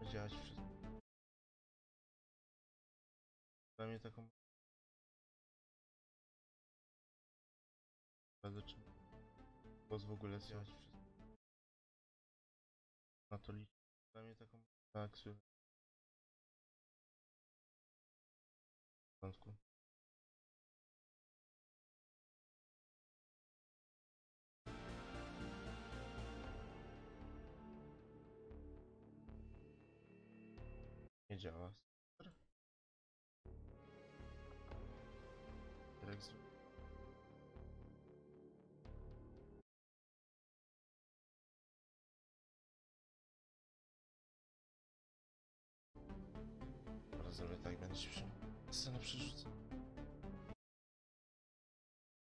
działać wszystko. Dla mnie taką... Bardzo czym... Głos w ogóle słychać wszystko. Na to liczę. Dla mnie taką... Tak, słychać. W porządku. Nie działa. Super. Jak zrobić? Teraz zrobię tak, będę się scenę przerzucał.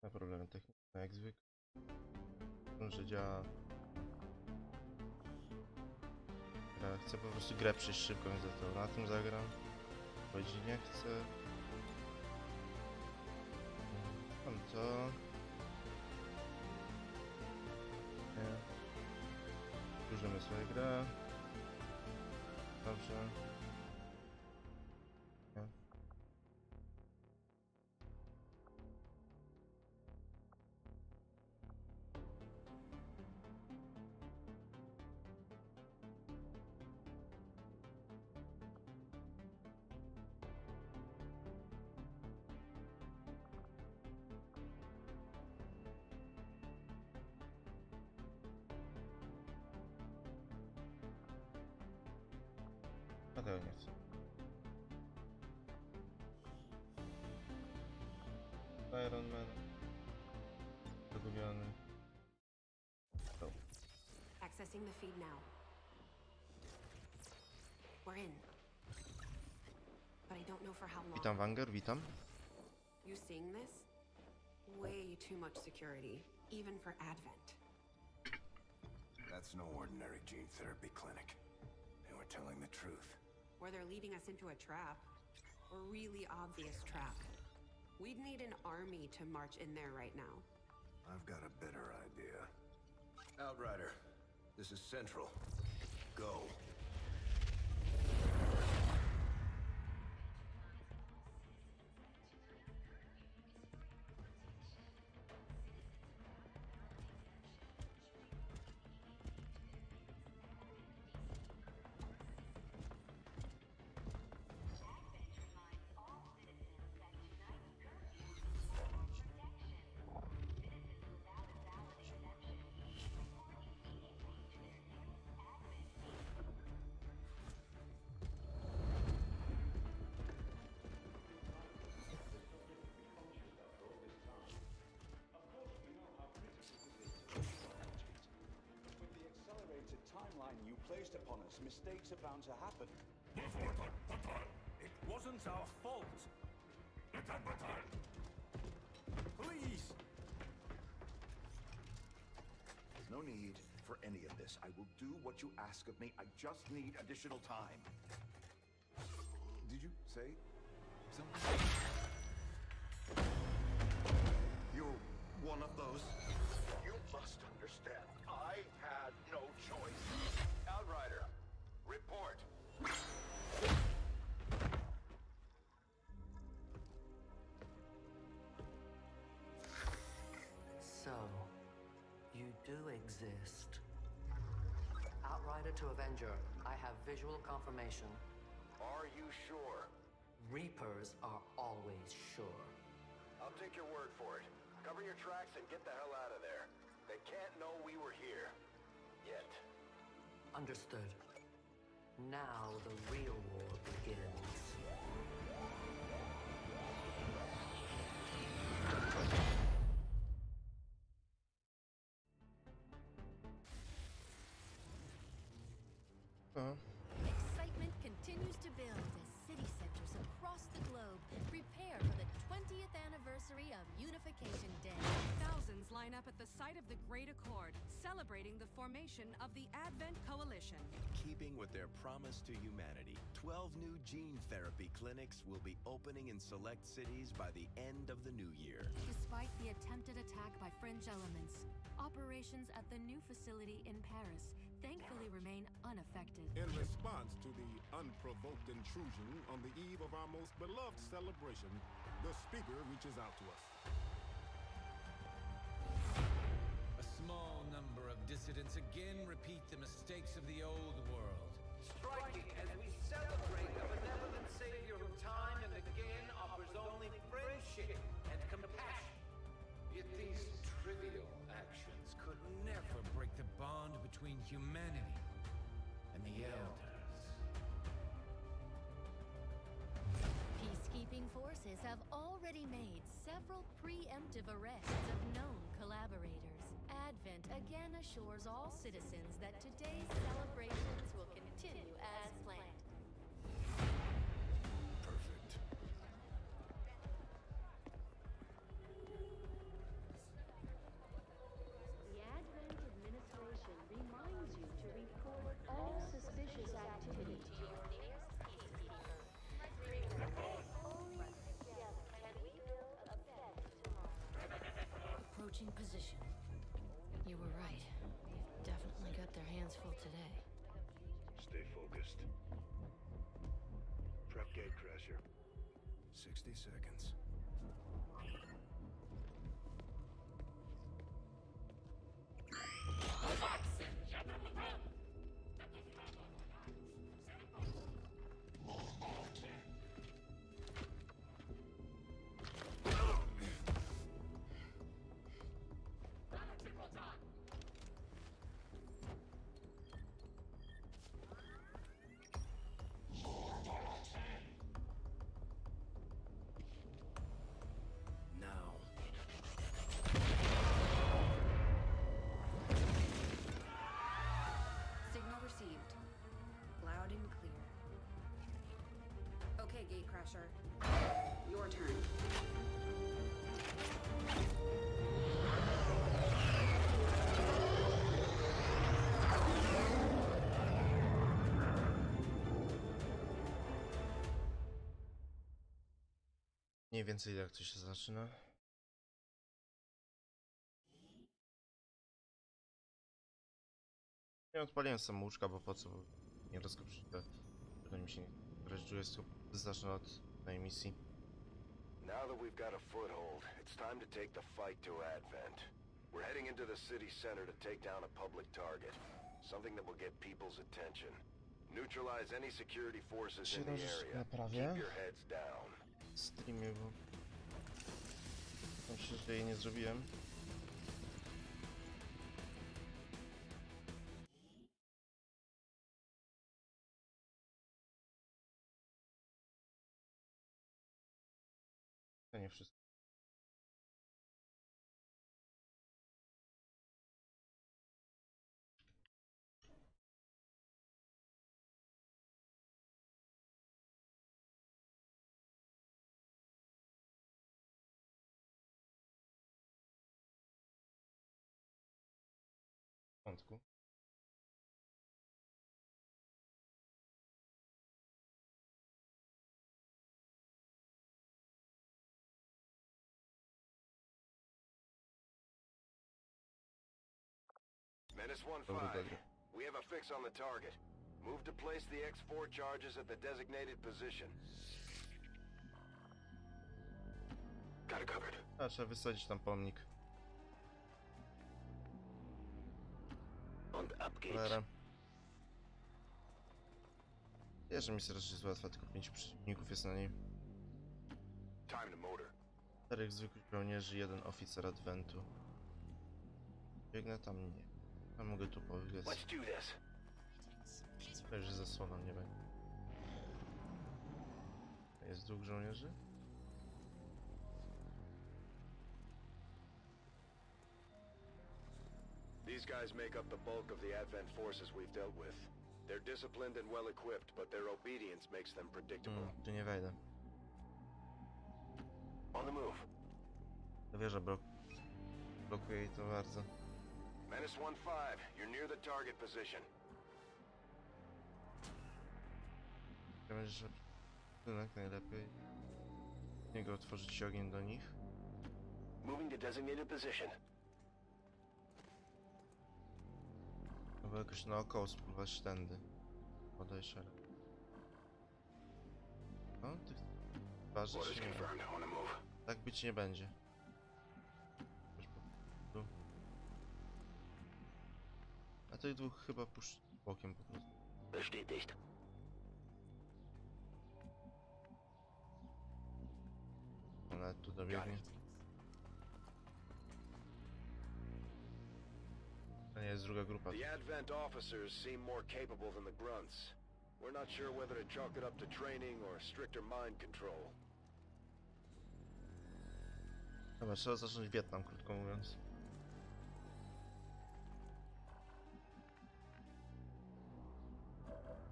Na problemy techniczne jak zwykle. Że działa. Ja chcę po prostu grę przejść szybko, więc to na tym zagram. Chodzi nie chcę. Mam to. Nie. Użymy sobie grę. Dobrze. Nie. A tego nie chcę. Iron Man. Zagubiony. To. Accessing the feed now. We're in. But I don't know for how long. Witam Wanger, witam. You seeing this? Way too much security, even for Advent. That's no ordinary gene therapy clinic. They were telling the truth. Or they're leading us into a trap. A really obvious trap. We'd need an army to march in there right now. I've got a better idea. Outrider, this is Central. Go. Timeline you placed upon us, mistakes are bound to happen. It wasn't our fault. Please! There's no need for any of this. I will do what you ask of me. I just need additional time. Did you say something? You're one of those. You must understand, I had no choice. Outrider, report. So, you do exist. Outrider to Avenger, I have visual confirmation. Are you sure? Reapers are always sure. I'll take your word for it. Cover your tracks and get the hell out of there. They can't know we were here. Yet. Understood. Now the real war begins. Excitement continues to build as city centers across the globe prepare for the 20th anniversary of Unification Day. Thousands line up at the site of the Great Accord, celebrating the formation of the Advent Coalition. Keeping with their promise to humanity, 12 new gene therapy clinics will be opening in select cities by the end of the new year. Despite the attempted attack by fringe elements, operations at the new facility in Paris thankfully remain unaffected. In response to the unprovoked intrusion on the eve of our most beloved celebration, the speaker reaches out to us. A small number of dissidents again repeat the mistakes of the old world. Striking as we celebrate a benevolent savior who time and again offers only friendship and compassion. Yet these trivial actions could never break the bond between humanity and the elders. Peacekeeping forces have already made several preemptive arrests of known collaborators. Advent again assures all citizens that today's celebrations will continue as planned. Perfect. The Advent administration reminds you to report all suspicious activity to your nearest peacekeeper. Only together can we build a better tomorrow. Approaching position. You were right. They've definitely got their hands full today. Stay focused. Prep gate crasher. 60 seconds. Signal received. Loud and clear. Okay, Gatecrasher. Your turn. Mniej więcej jak to się zaczyna. Nie odpaliłem samouczka, bo po co? Nie rozkopić to. Potem mi się nie rejestruje, zacznę od tej misji. Now that we've got a foothold, it's time to take the fight to Advent. We're heading into the city center to take down a public target. Something that will get people's attention. Neutralize any security forces in the area. Keep your heads down. Streamie, bo myślę, że jej nie zrobiłem. To nie wszystko. W porządku. Menace 1-5. We have a fix on the target. Move to place the X4 charges at the designated position. Got it covered. A, trzeba wysadzić tam pomnik. Cholera. Wiesz, że misja raczej jest łatwa, tylko 5 przeciwników jest na niej. 4 zwykłych żołnierzy, 1 oficer Adventu. Biegnę tam? Nie. A mogę tu pobiec. Prawie, że zasłoną nie będzie. Jest 2 żołnierzy? These guys make up the bulk of the Advent forces we've dealt with. They're disciplined and well equipped, but their obedience makes them predictable. Tu nie wejdę. On the move. To wieża blokuje jej to bardzo. Menace 1-5, you're near the target position. Będzie budynek najlepiej. Z niego otworzyć ogień do nich. Moving to designated position. Albo jakoś naokoło spływać tędy. Podejść, ale... No, tych twarzy się nie ma. Tak być nie będzie. A tych dwóch chyba puszczę bokiem po prostu. Bestätigt. Ona tu dobiegnie. To nie jest druga grupa. The Advent officers seem more capable than the grunts. We're not sure whether to chalk it up to training or stricter mind control. Dobra, trzeba zacząć Wietnam, krótko mówiąc.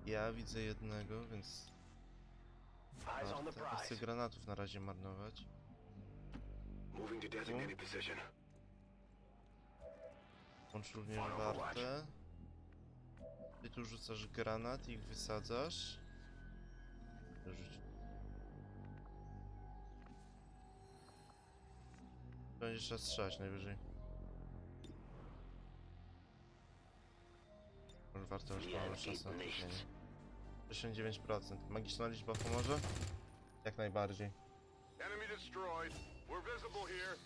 Ja widzę jednego, więc... Nie chcę granatów na razie marnować. Łącz również wartę. Ty tu rzucasz granat i ich wysadzasz. Rzuć. Będziesz trzeba strzelać najwyżej. Może warto już mamy czas na trafienie. 69%. Magiczna liczba pomoże? Jak najbardziej. Enemy destroyed. We're visible here.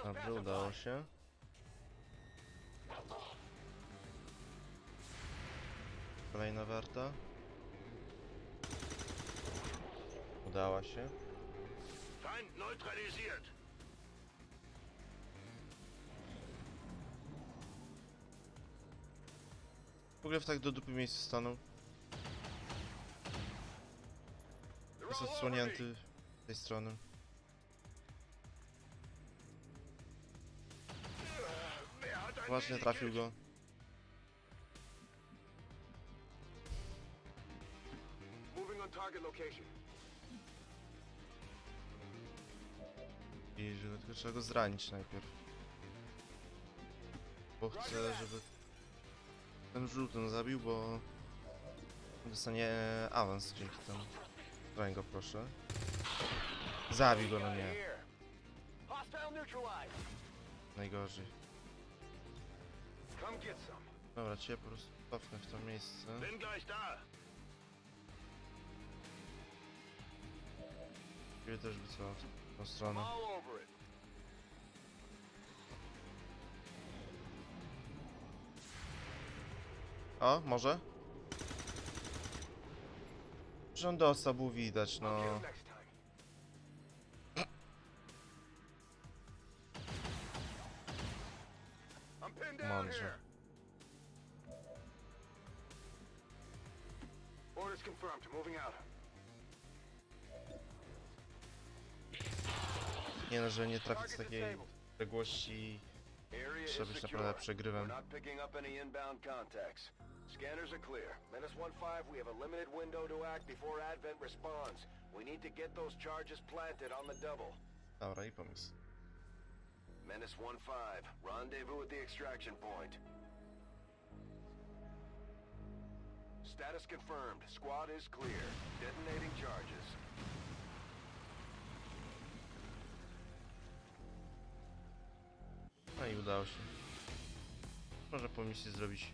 Dobrze, udało się. Kolejna warta. Udała się. Feind neutralisiert. W ogóle w tak do dupy miejscu stanął. Jest odsłonięty z tej strony. Właśnie trafił go. Moving on target location. I że tylko trzeba go zranić najpierw. Bo chcę, żeby ten żółty zabił, bo dostanie awans dzięki temu. Zrań go proszę. Zabił go, no nie. Najgorzej. Dobra, cię po prostu cofnę w to miejsce. Ciebie też wycofam w tą stronę. O, może? Że on dostał, był widać, no. Mądrze. Orders confirmed. Moving out. Nie no, że nie trafić z takiej odległości. Trzeba być naprawdę przegrywem. Scanners are clear. Menace 1-5, we have a limited window to act before Advent responds. We need to get those charges planted on the double. Dobra, i pomysł. Menace 1-5, rendezvous at the extraction point. Status confirmed. Squad is clear. Detonating charges. No i udało się. Może po misji zrobić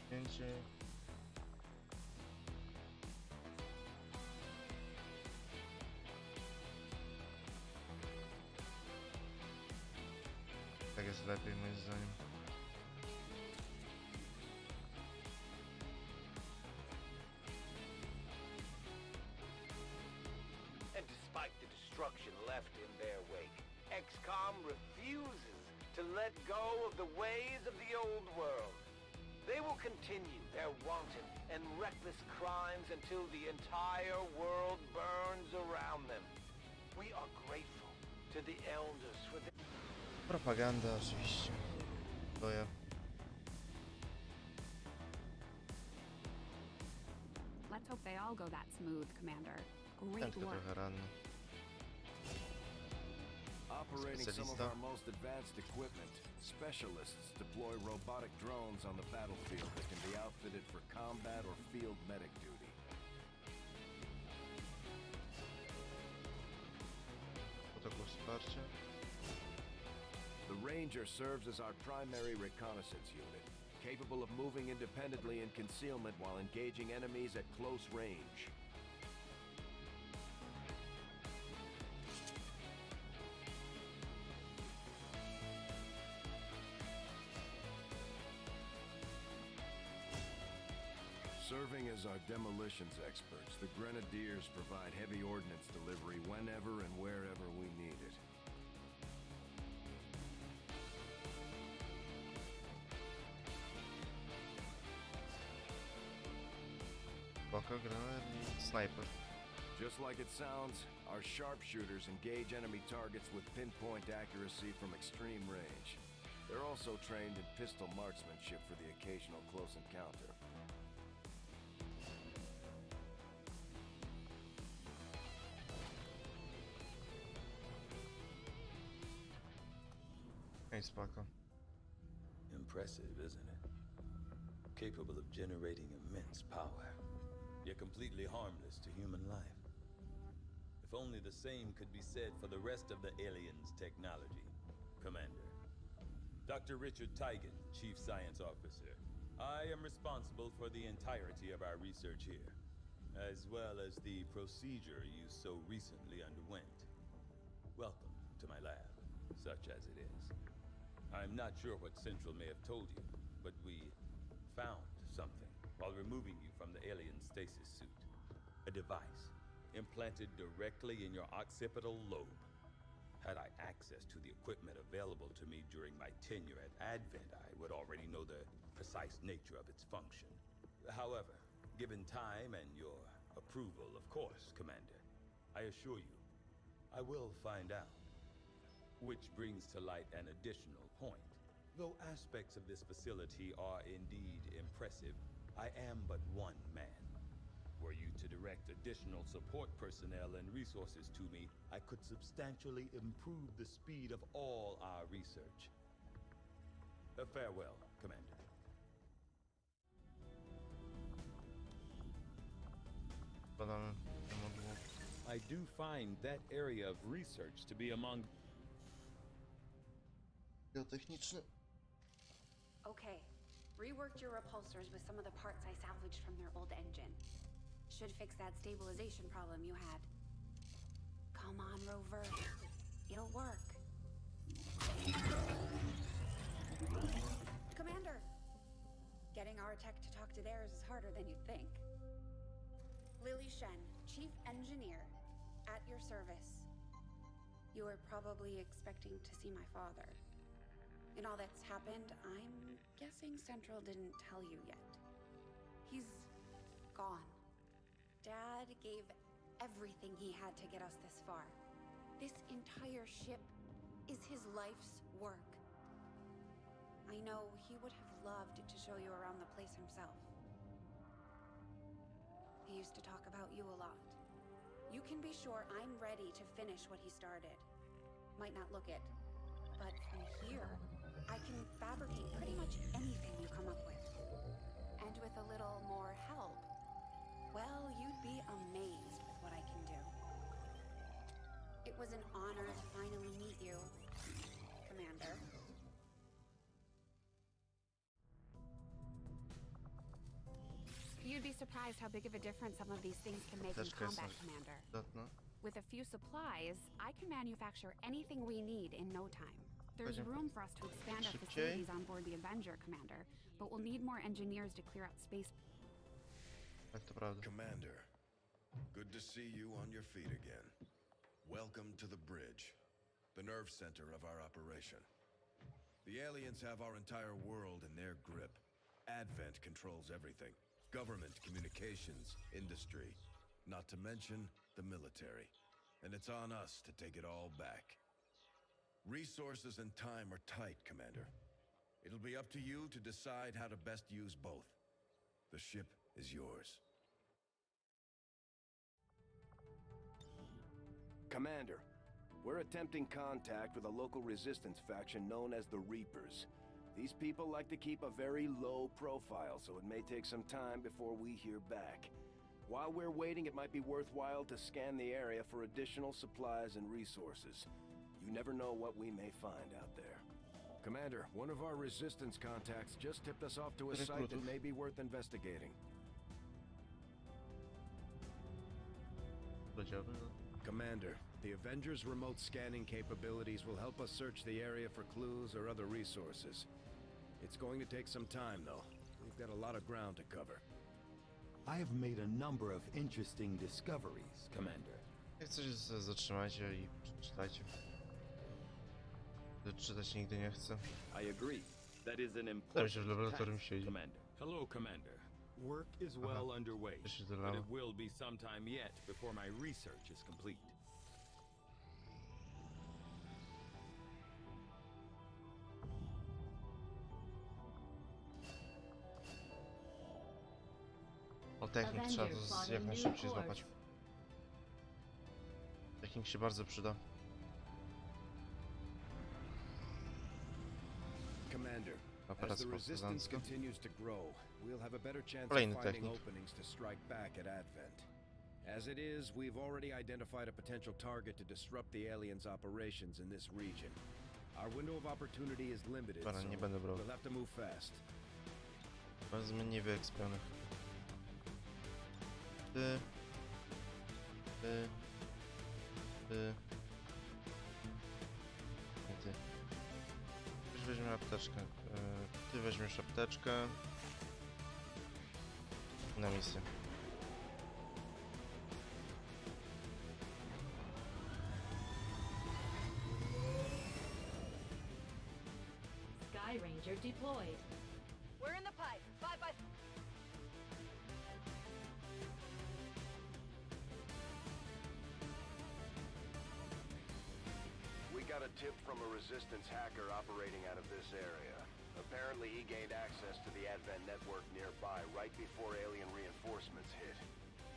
zdjęcie. Tak jest lepiej moim zdaniem. And despite the destruction left in their wake, XCOM refuses to let go of the ways of the old world. They will continue their wanton and reckless crimes until the entire world burns around them. We are grateful to the elders for their... Propaganda oczywiście. To ja. Let's hope they all go that smooth, Commander. Great work. Trochę ranny. Operating some of our most advanced equipment, specialists deploy robotic drones on the battlefield that can be outfitted for combat or field medic duty. wsparcie. The Ranger serves as our primary reconnaissance unit, capable of moving independently in concealment while engaging enemies at close range. Serving as our demolitions experts, the Grenadiers provide heavy ordnance delivery whenever and wherever we need it. Spoko, granatnik, sniper. Just like it sounds, our sharpshooters engage enemy targets with pinpoint accuracy from extreme range. They're also trained in pistol marksmanship for the occasional close encounter. Ej, spoko. Impressive, isn't it? Capable of generating immense power, yet completely harmless to human life. If only the same could be said for the rest of the aliens' technology, Commander. Dr. Richard Teigen, Chief Science Officer. I am responsible for the entirety of our research here, as well as the procedure you so recently underwent. Welcome to my lab, such as it is. I'm not sure what Central may have told you, but we found something while removing you from the alien stasis suit. A device implanted directly in your occipital lobe. Had I access to the equipment available to me during my tenure at Advent, I would already know the precise nature of its function. However, given time and your approval, of course, Commander, I assure you, I will find out. Which brings to light an additional point. Though aspects of this facility are indeed impressive, I am but one man. Were you to direct additional support personnel and resources to me, I could substantially improve the speed of all our research. Farewell, Commander. I do find that area of research to be among... Geotechniczny. Okay. Reworked your repulsors with some of the parts I salvaged from their old engine. Should fix that stabilization problem you had. Come on, Rover. It'll work. Commander! Getting our tech to talk to theirs is harder than you'd think. Lily Shen, Chief Engineer, at your service. You were probably expecting to see my father. In all that's happened, I'm guessing Central didn't tell you yet. He's gone. Dad gave everything he had to get us this far. This entire ship is his life's work. I know he would have loved to show you around the place himself. He used to talk about you a lot. You can be sure I'm ready to finish what he started. Might not look it, but from here, I can fabricate pretty much anything you come up with. And with a little more help, well, you'd be amazed with what I can do. It was an honor to finally meet you, Commander. You'd be surprised how big of a difference some of these things can make in combat, Commander. With a few supplies, I can manufacture anything we need in no time. There's room for us to expand our facilities on board the Avenger, Commander, but we'll need more engineers to clear out space. Commander, good to see you on your feet again. Welcome to the bridge, the nerve center of our operation. The aliens have our entire world in their grip. Advent controls everything. Government, communications, industry, not to mention the military. And it's on us to take it all back. Resources and time are tight, Commander. It'll be up to you to decide how to best use both. The ship is yours. Commander, we're attempting contact with a local resistance faction known as the Reapers. These people like to keep a very low profile, so it may take some time before we hear back. While we're waiting, it might be worthwhile to scan the area for additional supplies and resources. You never know what we may find out there. Commander, one of our resistance contacts just tipped us off to a site that may be worth investigating. Commander, the Avengers' remote scanning capabilities will help us search the area for clues or other resources. It's going to take some time, though. We've got a lot of ground to cover. I have made a number of interesting discoveries, Commander. Jak coś zatrzymajcie i przeczytajcie. Czytać nigdy nie chcę. I agree. That is an important w laboratorium siedzi. Commander. Hello, Commander. Work is well underway, but it will be some time yet before my research is complete. O, technik trzeba to jak najszybciej złapać. Technik się bardzo przyda. Commander, as the resistance continues to grow, we'll have a better chance of finding openings to strike back at Advent. As it is, we've already identified a potential target to disrupt the aliens' operations in this region. Our window of opportunity is limited, so we'll have to move fast. Bardzo mniej wyekspionych. Ty. Weźmiemy apteczkę. Ty weźmiesz apteczkę. Na misję. Sky Ranger deployed. We're in the pipe. 5 by... We got a tip from a Resistance hacker operating out of this area. Apparently he gained access to the Advent network nearby right before alien reinforcements hit.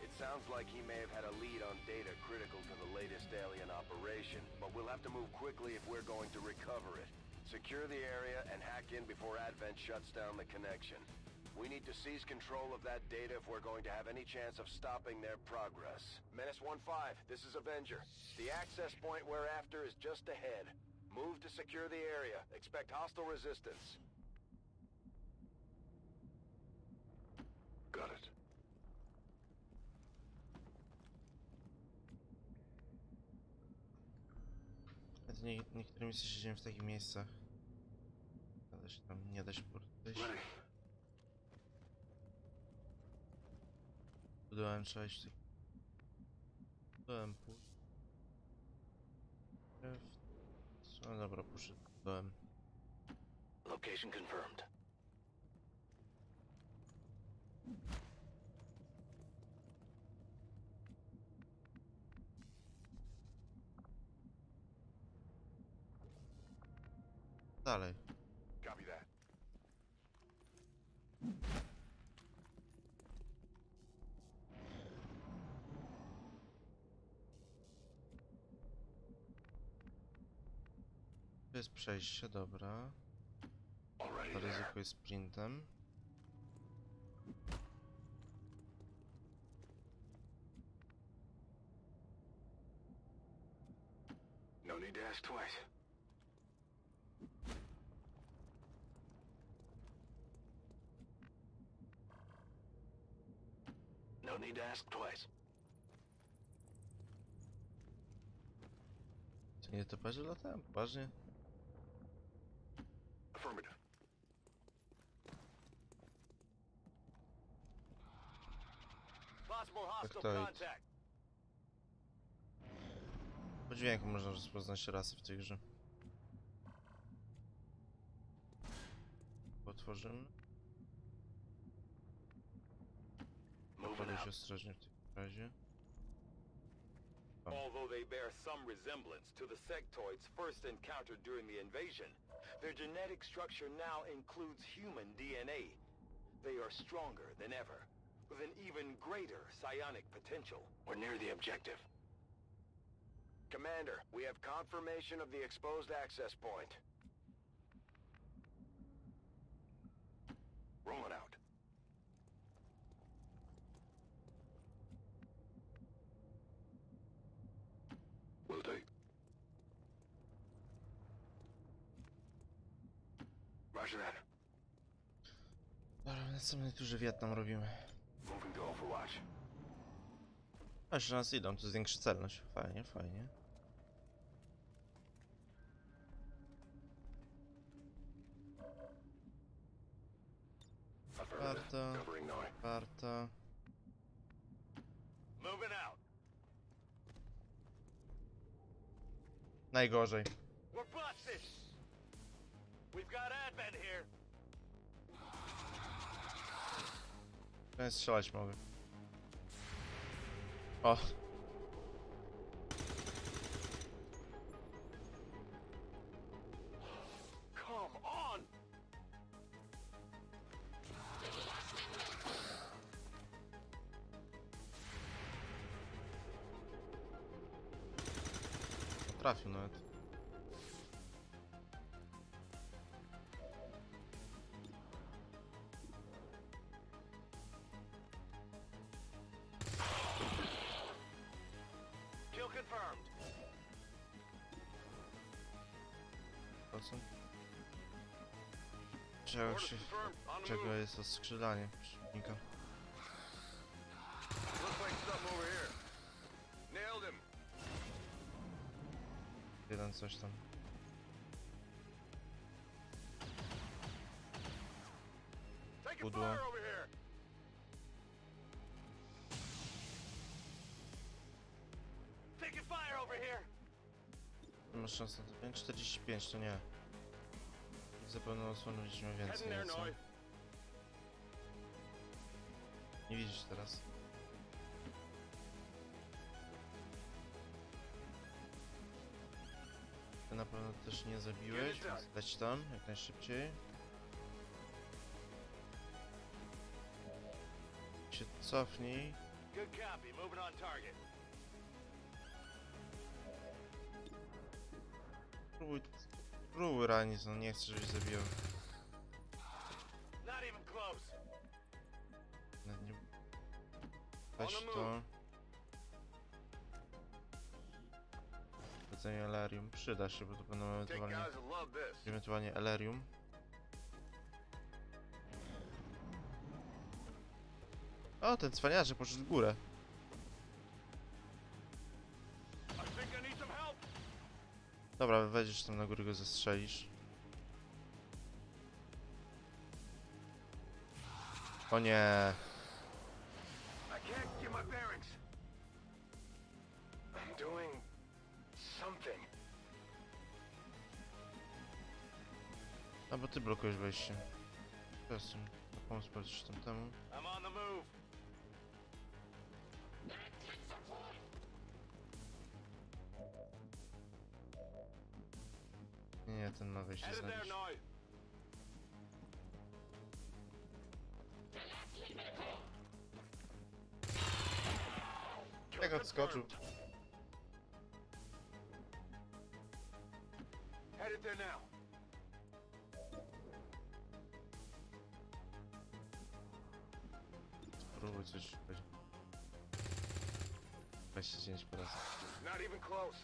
It sounds like he may have had a lead on data critical to the latest alien operation, but we'll have to move quickly if we're going to recover it. Secure the area and hack in before Advent shuts down the connection. We need to seize control of that data if we're going to have any chance of stopping their progress. Menace 1-5, this is Avenger. The access point we're after is just ahead. Move to secure the area. Expect hostile resistance. Got it. Niektóre misje się dzieją w takich miejscach. Ale się tam nie da się podejść. Budowałem 6. Budowałem pół. No dobra, poszedłem. Location confirmed. Dalej. Copy that. To jest przejście, dobra. Ryzykuję sprintem. No need to ask twice. No need to ask twice. To nie to padzie latałem? Poważnie? Affirmative. Possible hostile contact. Po dźwięku można rozpoznać rasy w tej grze. Otworzymy. Podejść ostrożnie w takim razie. Although they bear some resemblance to the sectoids first encountered during the invasion, their genetic structure now includes human DNA. They are stronger than ever, with an even greater psionic potential. We're near the objective. Commander, we have confirmation of the exposed access point. Rolling out. Will do. Roger that. Dobra, w następnej turze Wietnam robimy. Moving to Overwatch. A jeszcze nas idą, to zwiększy celność. Fajnie, fajnie. Warto. Warto. Moving out. Najgorzej. We're busted. We've got Advent here. Ja strzelać mogę. O. Come on. Trafił nawet. Kill confirmed. Czego jest oskrzydlanie przeciwnika? Looks like something over here. Nailed him. Jeden coś tam. Pudło. Taking fire over here. Masz szansę na to. 45 to nie. Zapewne osłony będziemy więcej. Nie widzisz teraz. Ty na pewno też nie zabiłeś, więc leć tam jak najszybciej. Się cofnij. Good copy. Moving on target. Próbuj ranić, no nie chcę, żebyś zabijał. Not even close. Nie... Weź to. Powiedzenie Elerium przyda się, bo to będą ewentualnie Elerium. O, ten cwaniarze poszedł w górę. Dobra, wejdziesz tam na górę, go zestrzelisz. O nie. A bo ty blokujesz wejście. Teraz pomóc sprawdzić temu. Nie, ten ma wejście znaleźć. Jak odskoczył. Headed there now. Spróbuj coś szukać. 29 po raz. Not even close.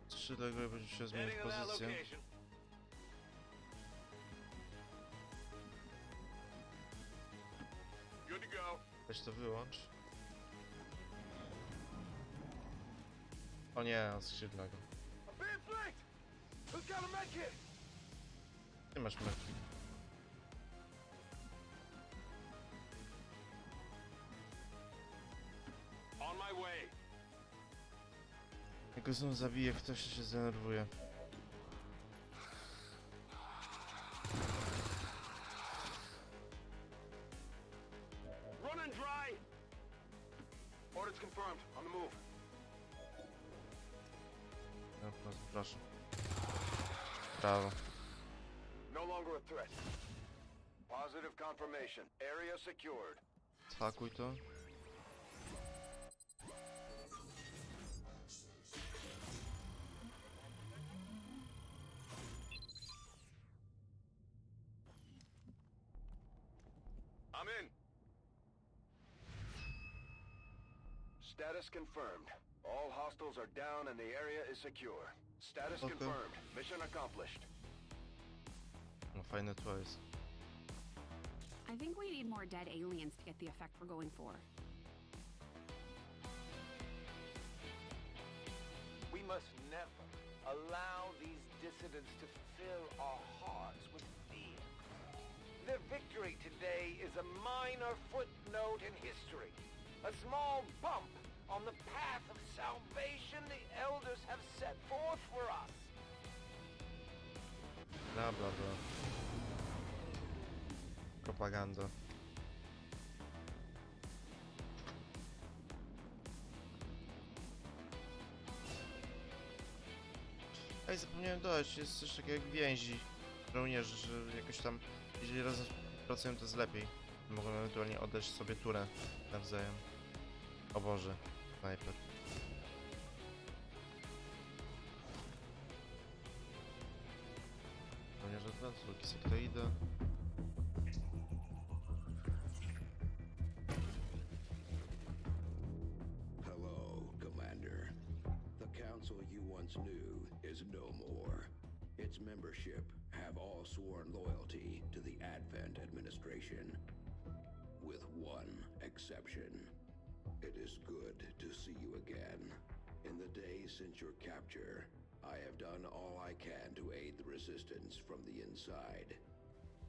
3 dlatego będzie się zmienić pozycję. Good to go. Weź to wyłącz. O nie, skrzydla go. Ty masz medkit. On my way. Jak go znów zabije, ktoś się zdenerwuje. Run and dry. Orders confirmed. On the move. No, proszę. Brawo. No longer a threat. Positive confirmation. Area secured. Hakuj to. I'm in. Status confirmed. All hostiles are down and the area is secure. Status confirmed. Mission accomplished. No, fajne tło jest. I think we need more dead aliens to get the effect we're going for. We must never allow these dissidents to fill our hearts with fear. Their victory today is a minor footnote in history. A small bump on the path of salvation the elders have set forth for us. Bla bla bla. Propaganda. Ej, zapomniałem dodać, jest coś takiego jak więzi żołnierzy, że jakoś tam, jeżeli razem pracują, to jest lepiej. Mogą ewentualnie oddać sobie turę nawzajem. O Boże, snajper. Żołnierze od razu, Lukisek to idę. Hello, Commander. The council you once knew is no more. Its membership have all sworn loyalty to the Advent administration, with one exception. It is good to see you again. In the days since your capture, I have done all I can to aid the Resistance from the inside.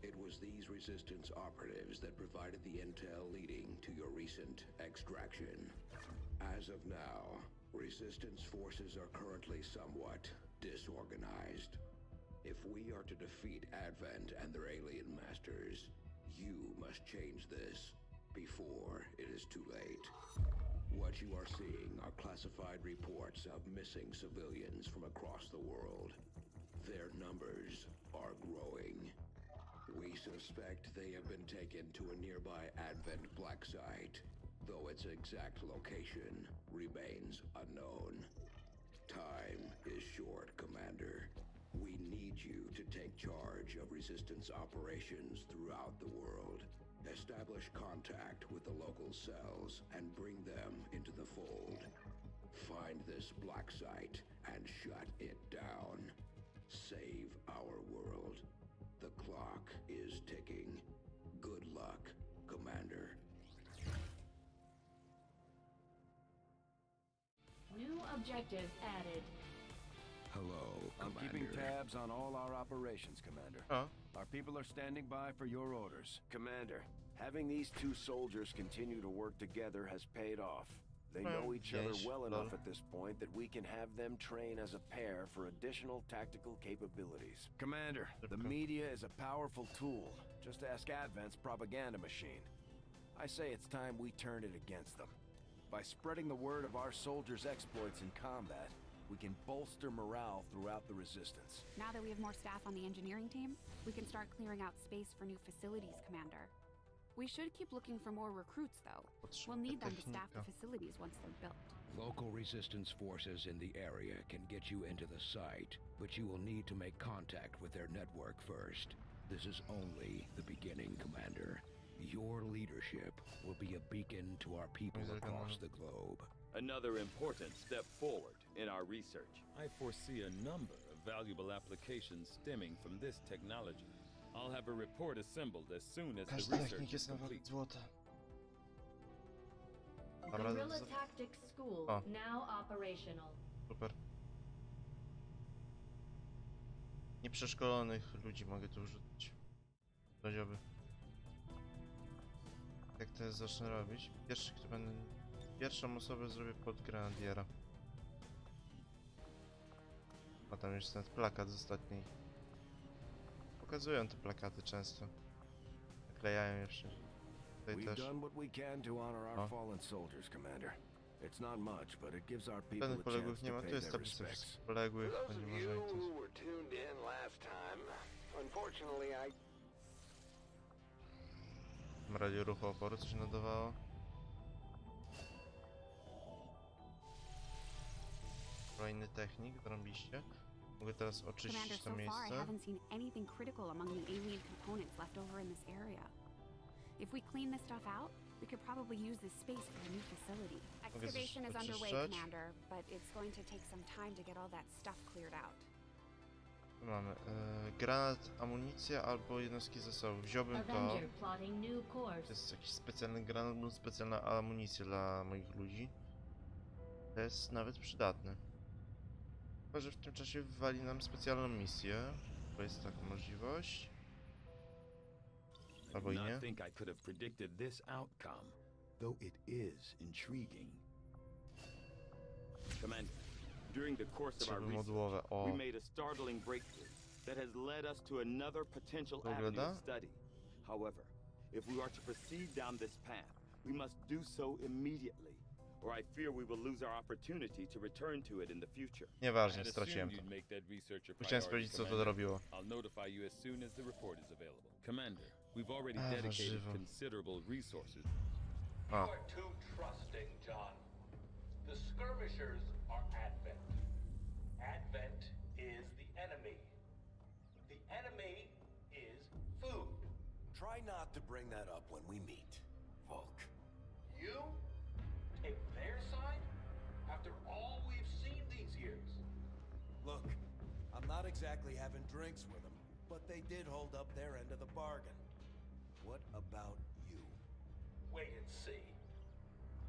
It was these Resistance operatives that provided the intel leading to your recent extraction. As of now, Resistance forces are currently somewhat disorganized. If we are to defeat Advent and their alien masters, you must change this before it is too late. What you are seeing are classified reports of missing civilians from across the world. Their numbers are growing. We suspect they have been taken to a nearby Advent black site, though its exact location remains unknown. Time is short, Commander. We need you to take charge of Resistance operations throughout the world. Establish contact with the local cells and bring them into the fold. Find this black site and shut it down. Save our world. The clock is ticking. Good luck, Commander. New objective added. Hello, I'm Commander. keeping tabs on all our operations, Commander. Our people are standing by for your orders. Commander, having these two soldiers continue to work together has paid off. They know each other well enough at this point that we can have them train as a pair for additional tactical capabilities. Commander, the media is a powerful tool. Just ask Advent's propaganda machine. I say it's time we turn it against them. By spreading the word of our soldiers' exploits in combat, we can bolster morale throughout the Resistance. Now that we have more staff on the engineering team, we can start clearing out space for new facilities, Commander. We should keep looking for more recruits, though. We'll need them to staff the facilities once they're built. Local Resistance forces in the area can get you into the site, but you will need to make contact with their network first. This is only the beginning, Commander. Your leadership will be a beacon to our people across the globe. Another important step forward in our research. I foresee a number of valuable applications stemming from this technology. I'll have a report assembled as soon as the research is complete. Guerrilla Tactics School now operational. Super. Nieprzeszkolonych ludzi mogę tu wrzucić. Radzioby. Jak to zacznę robić? Pierwszą osobę zrobię pod grenadiera. A tam jest ten plakat z ostatniej. Pokazują te plakaty często. Naklejają jeszcze. Tutaj też. Żadnych poległych nie ma, tu jest tablica wszystkich poległych, to nie może i w razie ruchu oporu coś nadawało. Kolejny technik, drąbiście. Mogę teraz oczyścić to miejsce. Mogę excavation is underway, Commander, but it's going to take some time to get all that stuff cleared out. Mamy granat, amunicja albo jednostki zasobu. Wziąłbym to. To jest jakiś specjalny granat lub specjalna amunicja dla moich ludzi. To jest nawet przydatne. Chyba że w tym czasie wywali nam specjalną misję. Bo jest taka możliwość. Albo i nie. Though it is intriguing. Commander, during the course of our research, we made a startling breakthrough that has led us to another potential avenue of study. However, if we are to proceed down this path, we must do so immediately, or I fear we will lose our opportunity to return to it in the future. Nieważne, straciłem to. Musiałem sprawdzić, co to robiło. I'll notify you as soon as the report is available. Commander, we've already dedicated considerable resources. You are too trusting, John. The skirmishers are Advent. Advent is the enemy. The enemy is food. Try not to bring that up when we meet, Volk. You take their side after all we've seen these years? Look, I'm not exactly having drinks with them, but they did hold up their end of the bargain. What about you? Wait and see.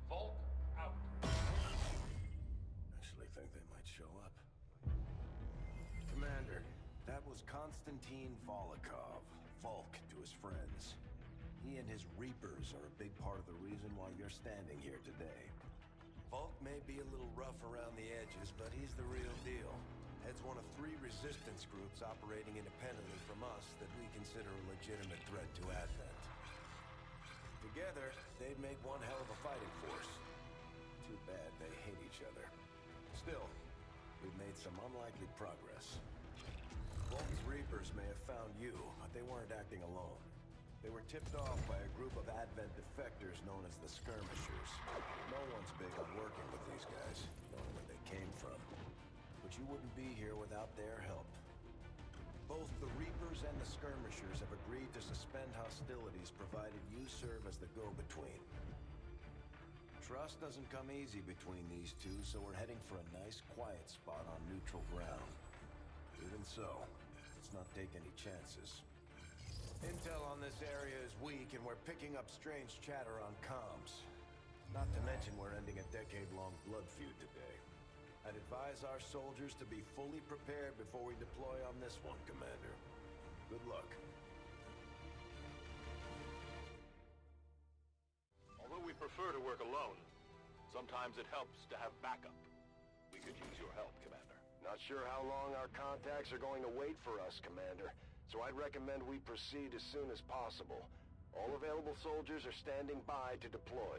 Volk out. Actually think they might show up. Commander, that was Konstantin Volokov, Volk to his friends. He and his Reapers are a big part of the reason why you're standing here today. Volk may be a little rough around the edges, but he's the real deal. Heads one of 3 resistance groups operating independently from us that we consider a legitimate threat to Advent. Together, they'd make one hell of a fighting force. Too bad they hate each other. Still, we've made some unlikely progress. Volk's Reapers may have found you, but they weren't acting alone. They were tipped off by a group of Advent defectors known as the Skirmishers. No one's big on working with these guys, knowing where they came from. But you wouldn't be here without their help. Both the Reapers and the Skirmishers have agreed to suspend hostilities provided you serve as the go-between. Trust doesn't come easy between these two, so we're heading for a nice, quiet spot on neutral ground. Even so, let's not take any chances. Intel on this area is weak, and we're picking up strange chatter on comms. Not to mention we're ending a decade-long blood feud today. I'd advise our soldiers to be fully prepared before we deploy on this one, Commander. Good luck. Although we prefer to work alone, sometimes it helps to have backup. We could use your help, Commander. Not sure how long our contacts are going to wait for us, Commander. So I'd recommend we proceed as soon as possible. All available soldiers are standing by to deploy.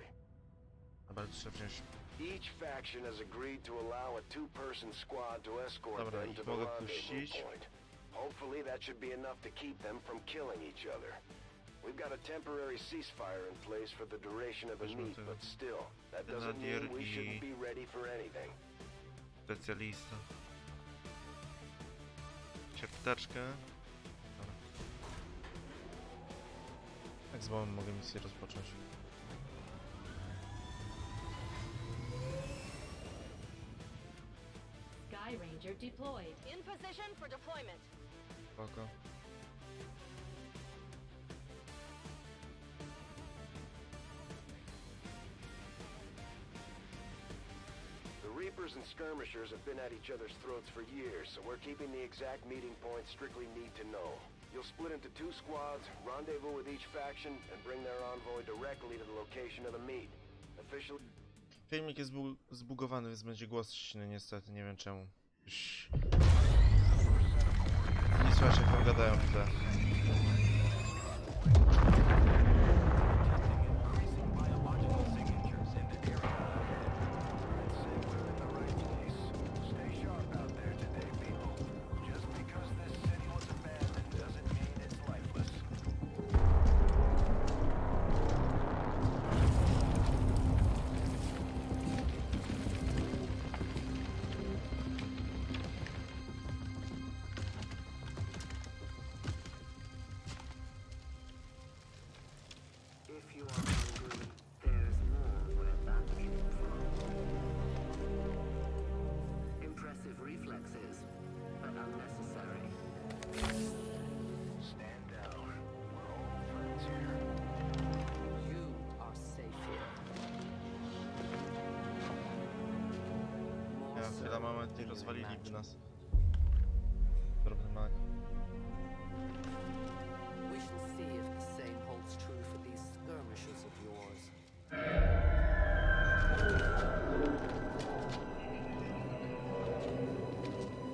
Each faction has agreed to allow a 2-person squad to escort them to the rendezvous point. Hopefully that should be enough to keep them from killing each other. We've got a temporary ceasefire in place for the duration of the meet, but still, that doesn't mean we shouldn't be ready for anything. Specjalista. Apteczkę. Jak z wami mogę misję rozpocząć? Sky Ranger deployed. In position for deployment. Spoko. Reapers and Skirmishers have been at each other's throats for years, so we're keeping the exact meeting points strictly need to know. You'll split into 2 squads, rendezvous with each faction, and bring their envoy directly to the location of the meet. Officially... Filmik jest zbugowany, więc będzie głos ściny niestety, nie wiem czemu. Nie słychać jak tam gadają w tle. Na moment nie rozwaliliby nas. Drobny mak. We shall see if the same holds true for these skirmishes of yours.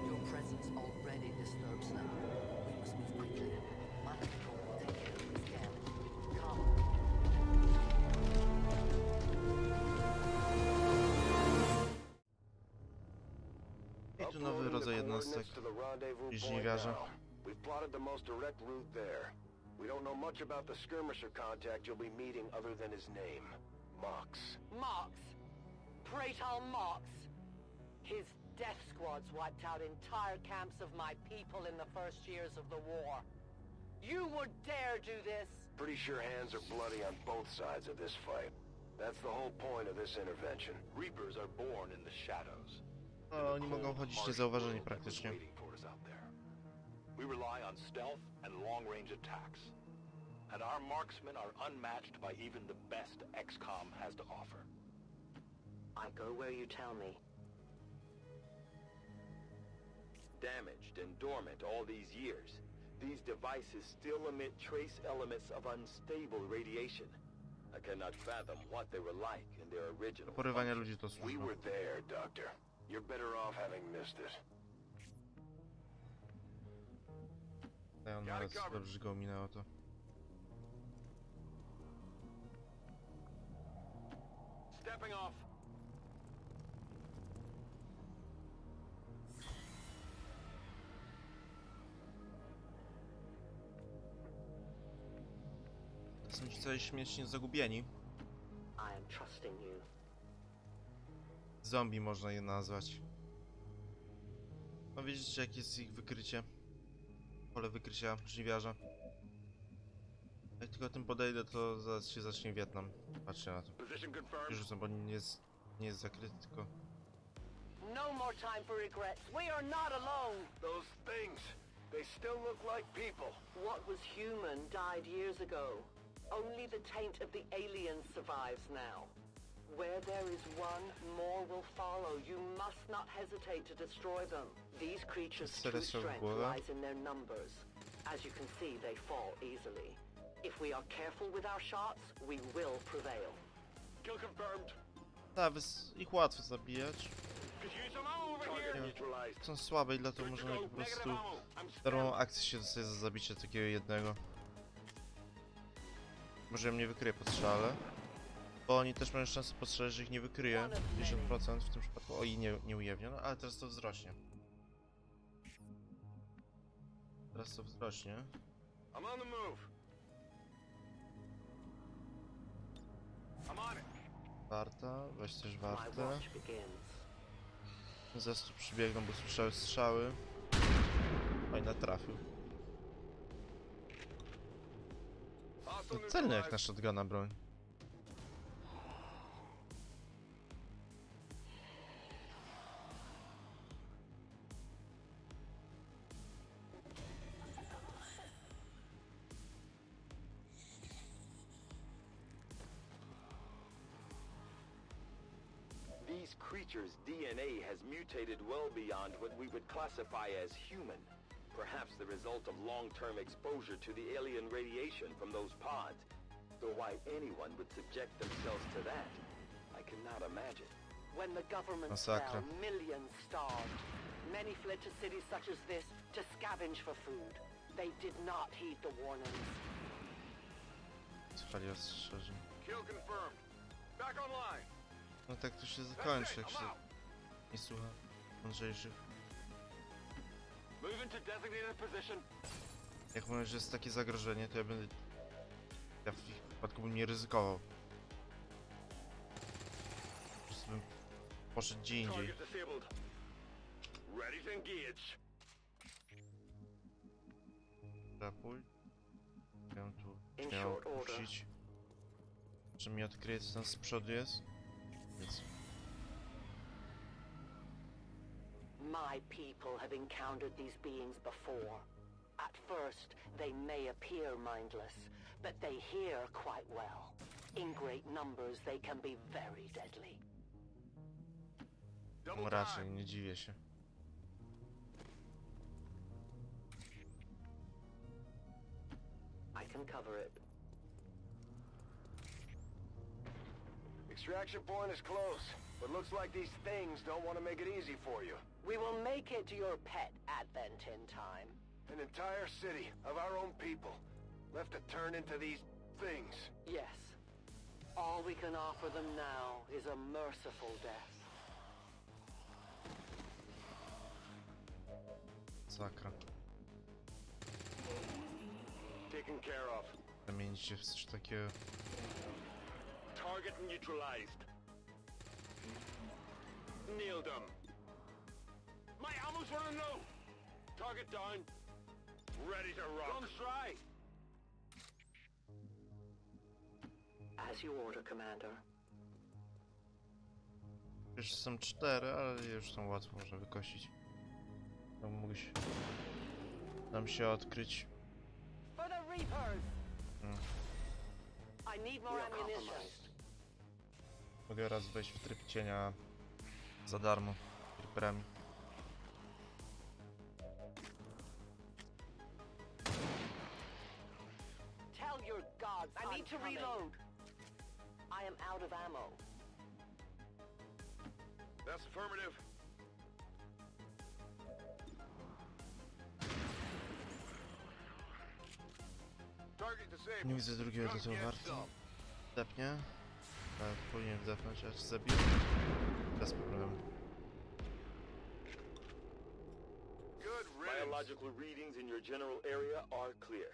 Your presence already disturbs them. We must move quickly. My people will take care of this damage. Come. I tu nowy rodzaj jednostek. Żniwiarze. We've plotted the most direct route there. We don't know much about the skirmisher contact you'll be meeting other than his name. Mox. Mox. Praetal Mox. His death squads wiped out entire camps of my people in the first years of the war. You would dare do this? Pretty sure hands are bloody on both sides of this fight. That's the whole point of this intervention. Reapers are born in the shadows. O, oni mogą chodzić niezauważeni praktycznie. We rely on stealth and long-range attacks. And our marksmen are unmatched by even the best XCOM has to offer. I go where you tell me. Damaged and dormant all these years, these devices still emit trace elements of unstable radiation. I cannot fathom what they were like in their original Porywania ludzi to We służba. were there, Doctor. You're better off having missed it. Ja nawet dobrze, że go ominęło to. Stepping off. Są ci całe śmiesznie zagubieni. I am trusting you. Zombie można je nazwać. No widzicie, jakie jest ich wykrycie. Pole wykrycia żniwiarza. Jak tylko tym podejdę, to zaraz się zacznie Wietnam. Patrzcie na to. Już rzucam, bo nie jest zakryty, tylko... No more time for regrets. We are not alone. Those things, they still look like people. What was human died years ago. Only the taint of the aliens survives now. Where there is one, more will follow. You must not hesitate to destroy them. These creatures' true strength lies in their numbers. As you can see, they fall easily. If we are careful with our shots, we will prevail. Kill confirmed. Tak, ich łatwo zabijać. Są słabe i dlatego możemy po prostu darmową akcję się dostać za zabicie takiego jednego. Może mnie wykryje po strzale. Bo oni też mają szansę postrzelać, że ich nie wykryje. 50% w tym przypadku. O, i nie ujawnia, no ale teraz to wzrośnie. Teraz to wzrośnie. I'm on the move. I'm on it. Warta, weź też wartę. Zaraz tu przybiegną, bo słyszały strzały. Fajna trafił. To celny jak na shotguna broń. These creatures' DNA has mutated well beyond what we would classify as human. Perhaps the result of long-term exposure to the alien radiation from those pods. Though why anyone would subject themselves to that, I cannot imagine. When the government fell, millions starved. Many fled to cities such as this to scavenge for food. They did not heed the warnings. Słuchali ostrzeżeń. Kill confirmed. Back online. No tak to się zakończy, jak się nie słucha mądrzejszych. Jak mówię, że jest takie zagrożenie, to ja w ich przypadku bym nie ryzykował. Po prostu bym poszedł gdzie indziej. Rapuj. Ja tu miał puścić. Czy mi odkryje, co tam z przodu jest? Więc... My people have encountered these beings before. At first, they may appear mindless, but they hear quite well. In great numbers, they can be very deadly. No raczej, nie dziwię się. I can cover it. Extraction point is close, but looks like these things don't want to make it easy for you. We will make it to your pet advent in time. An entire city of our own people left to turn into these things. Yes. All we can offer them now is a merciful death. Sakra. Taken care of. Zamienić się w coś takiego. Target neutralized. Nailed them. My ammo's running low. Target down. Ready to rock. Guns dry. As you order, Commander. Już są 4, ale już są łatwo można wykosić. To mógł się nam się odkryć. For the Reapers. I need more ammunition. Mogę raz wejść w tryb cienia za darmo. Reaperami. Tell your gods I need to reload. I am out of ammo. That's affirmative. Target disabled. Nie widzę drugiego, to warto. Depnie. Tak, powinien wdepnąć, aż zabiję. Bez problemu. Biological readings in your general area are clear.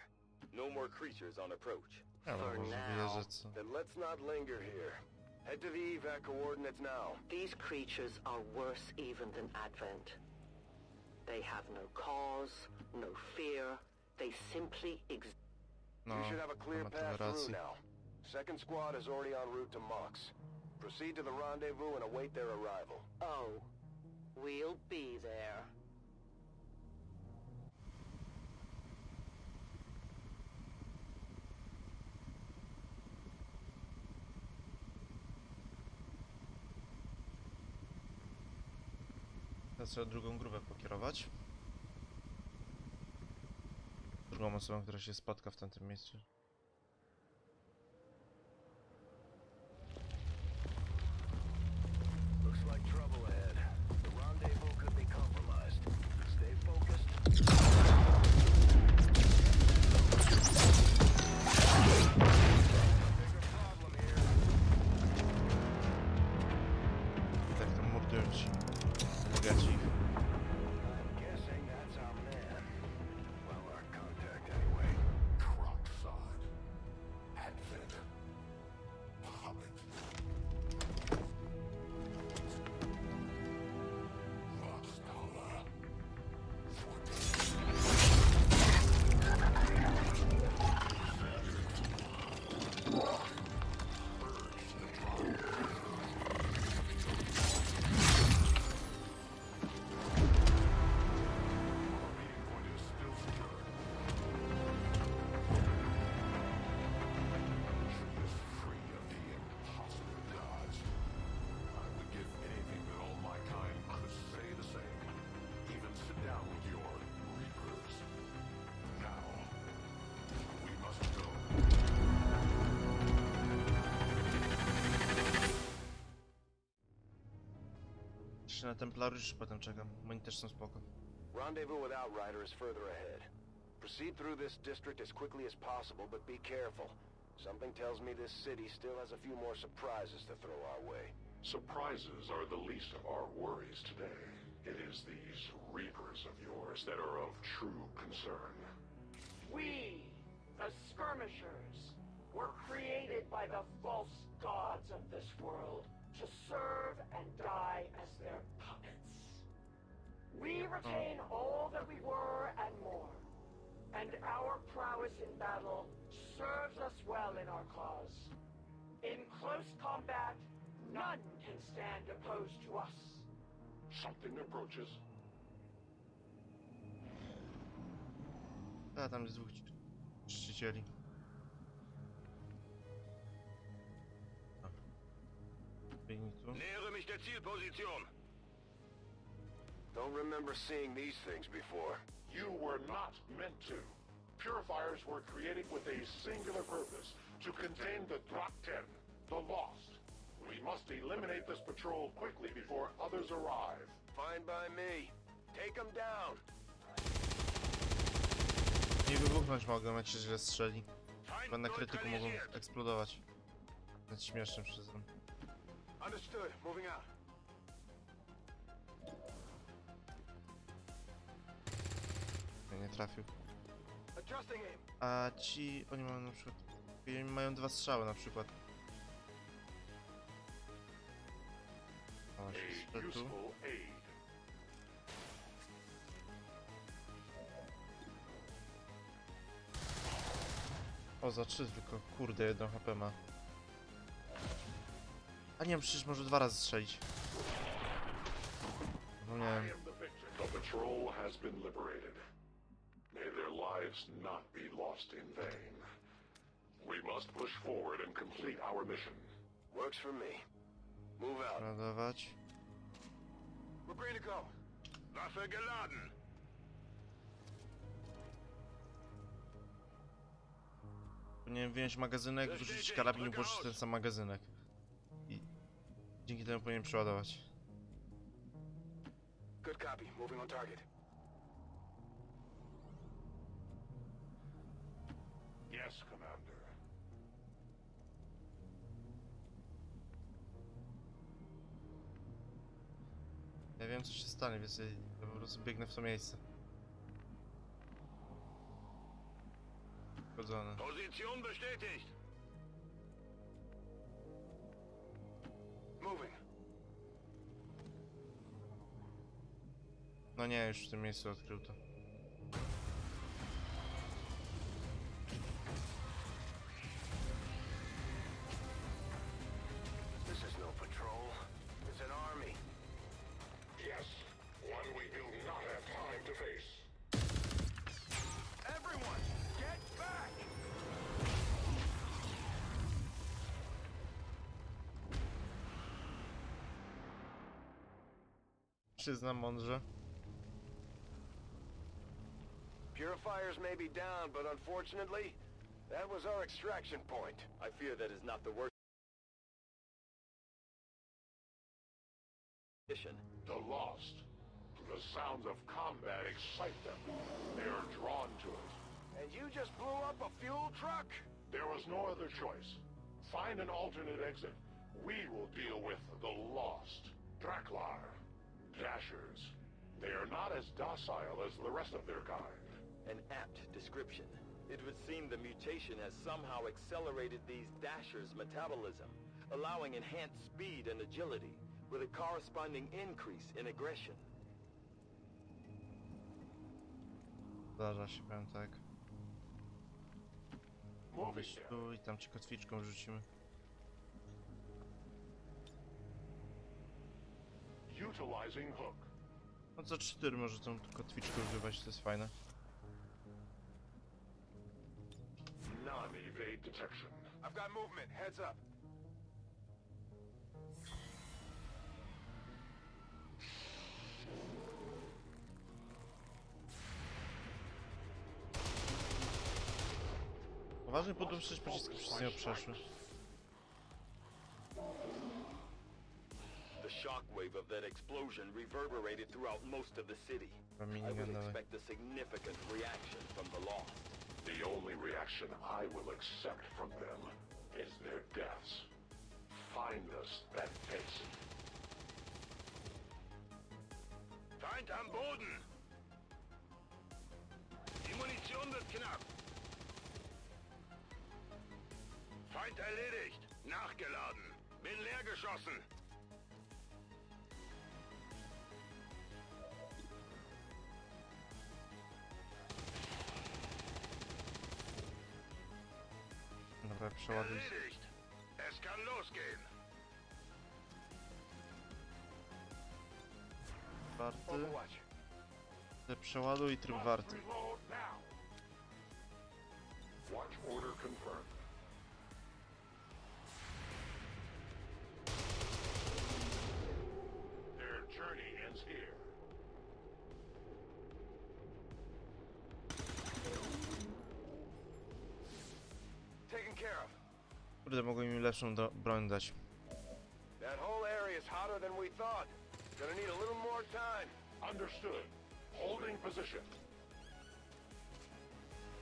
No more creatures on approach. For now. Then let's not linger here. Head to the evac coordinates now. These creatures are worse even than Advent. They have no cause, no fear. They simply exist. You should have a clear path through now. Second squad is already en route to Mox. Proceed to the rendezvous and await their arrival. Oh, we'll be there. Teraz trzeba drugą grupę pokierować. Drugą osobą, która się spotka w tamtym miejscu. Looks like trouble ahead. The rendezvous could be compromised. Stay focused. I tak tam mordują ci. Bogaci ich. Na Templariuszy potem czekam, bo oni też są spoko. Rendezvous with Outrider is further ahead. Proceed through this district as quickly as possible, but be careful. Something tells me this city still has a few more surprises to throw our way. Surprises are the least of our worries today. It is these Reapers of yours that are of true concern. We, the Skirmishers, were created by the false gods of this world to serve and die as their puppets. We retain all that we were and more, and our prowess in battle serves us well in our cause. In close combat, none can stand opposed to us. Something approaches. A, tam jest dwóch czcicieli. Nähere mich der Zielposition. Don't remember seeing these things before. You were not meant to. Purifiers were created with a singular purpose, to contain the Drakten, the Lost. We must eliminate this patrol quickly before others arrive. Fine by me. Take them down. Nie wybuchnąć mogą, jak się źle strzeli. Chyba na krytyku mogą eksplodować. To jest śmieszne, przyznam. Understood. Moving out. Nie trafił. A ci... oni mają na przykład... oni mają 2 strzały na przykład. O, się tu. O, za 3 tylko. Kurde, 1 HP ma. A nie wiem, przecież może 2 razy strzelić. No nie wiem. The patrol has been liberated. May their lives not be lost in vain. We must push forward and complete our mission. Works for me. Move out. Ładować. We're green to go. Waffe geladen. Powinienem wyjąć magazynek, wyrzucić karabin i włożyć ten sam magazynek. I dzięki temu powinienem przeładować. Good copy. Moving on target. Yes, Commander. Ja wiem, co się stanie, więc ja po prostu biegnę w to miejsce. Wchodzone. Position bestätigt. Moving. No nie, już w tym miejscu odkrył to. This is no patrol. It's an army. Yes, one we do not have time to face. Everyone, get back! Przyznam mądrze. Purifiers may be down, but unfortunately, that was our extraction point. I fear that is not the worst. The Lost. The sounds of combat excite them. They are drawn to it. And you just blew up a fuel truck? There was no other choice. Find an alternate exit. We will deal with the Lost. Draklar. Dashers. They are not as docile as the rest of their kind. An apt description. It would seem the mutation has somehow accelerated these Dashers' metabolism, allowing enhanced speed and agility, with a corresponding increase in aggression. Zdarza się, powiem tak. Weź tu i tam ci kotwiczką rzucimy. Utilizing hook. No co 4 może tą kotwiczkę używać, to jest fajne. Non-evade detection. I've got movement. Heads up. Poważnie podróżczyć pociski przez niego przeszły. The shockwave of that explosion reverberated throughout most of the city. I would expect a significant reaction from the Lost. The only reaction I will accept from them is their deaths. Find us that face. Feind am Boden! Die Munition wird knapp. Feind erledigt. Nachgeladen. Bin leer geschossen. Dobra, przeładuj. Es kann losgehen. Warty. Przeładuj i tryb warty. Watch order confirmed. Their journey ends here. Będę mogł im lepszą broń dać. That whole area is hotter than we thought. Gonna need a little more time. Understood. Holding position.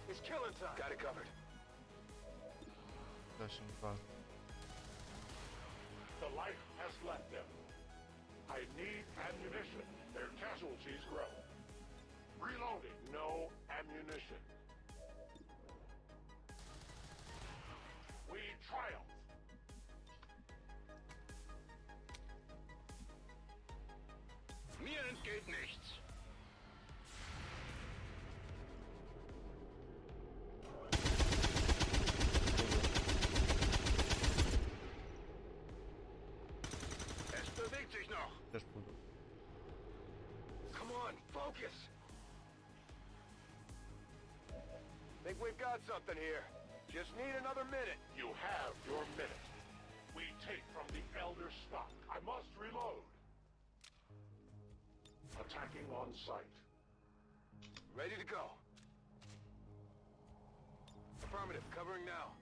It's killing time. Got it covered. The light has left them. I need ammunition. Their casualties grow. Reloading. No ammunition. We triumph. Mir entgeht nichts. Es bewegt sich noch. Come on, focus. Think we've got something here. Just need another minute. You have your minute. We take from the Elder stock. I must reload. Attacking on sight. Ready to go. Affirmative, covering now.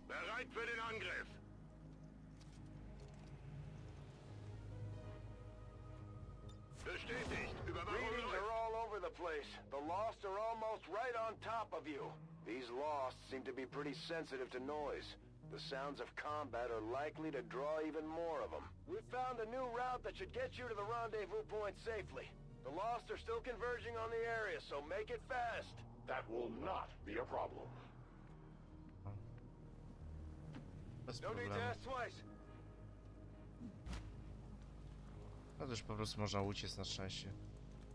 Bereit für den Angriff. Bestätigt. Readings are all over the place. The Lost are almost right on top of you. These Lost seem to be pretty sensitive to noise. The sounds of combat are likely to draw even more of them. We've found a new route that should get you to the rendezvous point safely. The Lost are still converging on the area, so make it fast. That will not be a problem. No need to ask twice. No też po prostu można uciec na szczęście.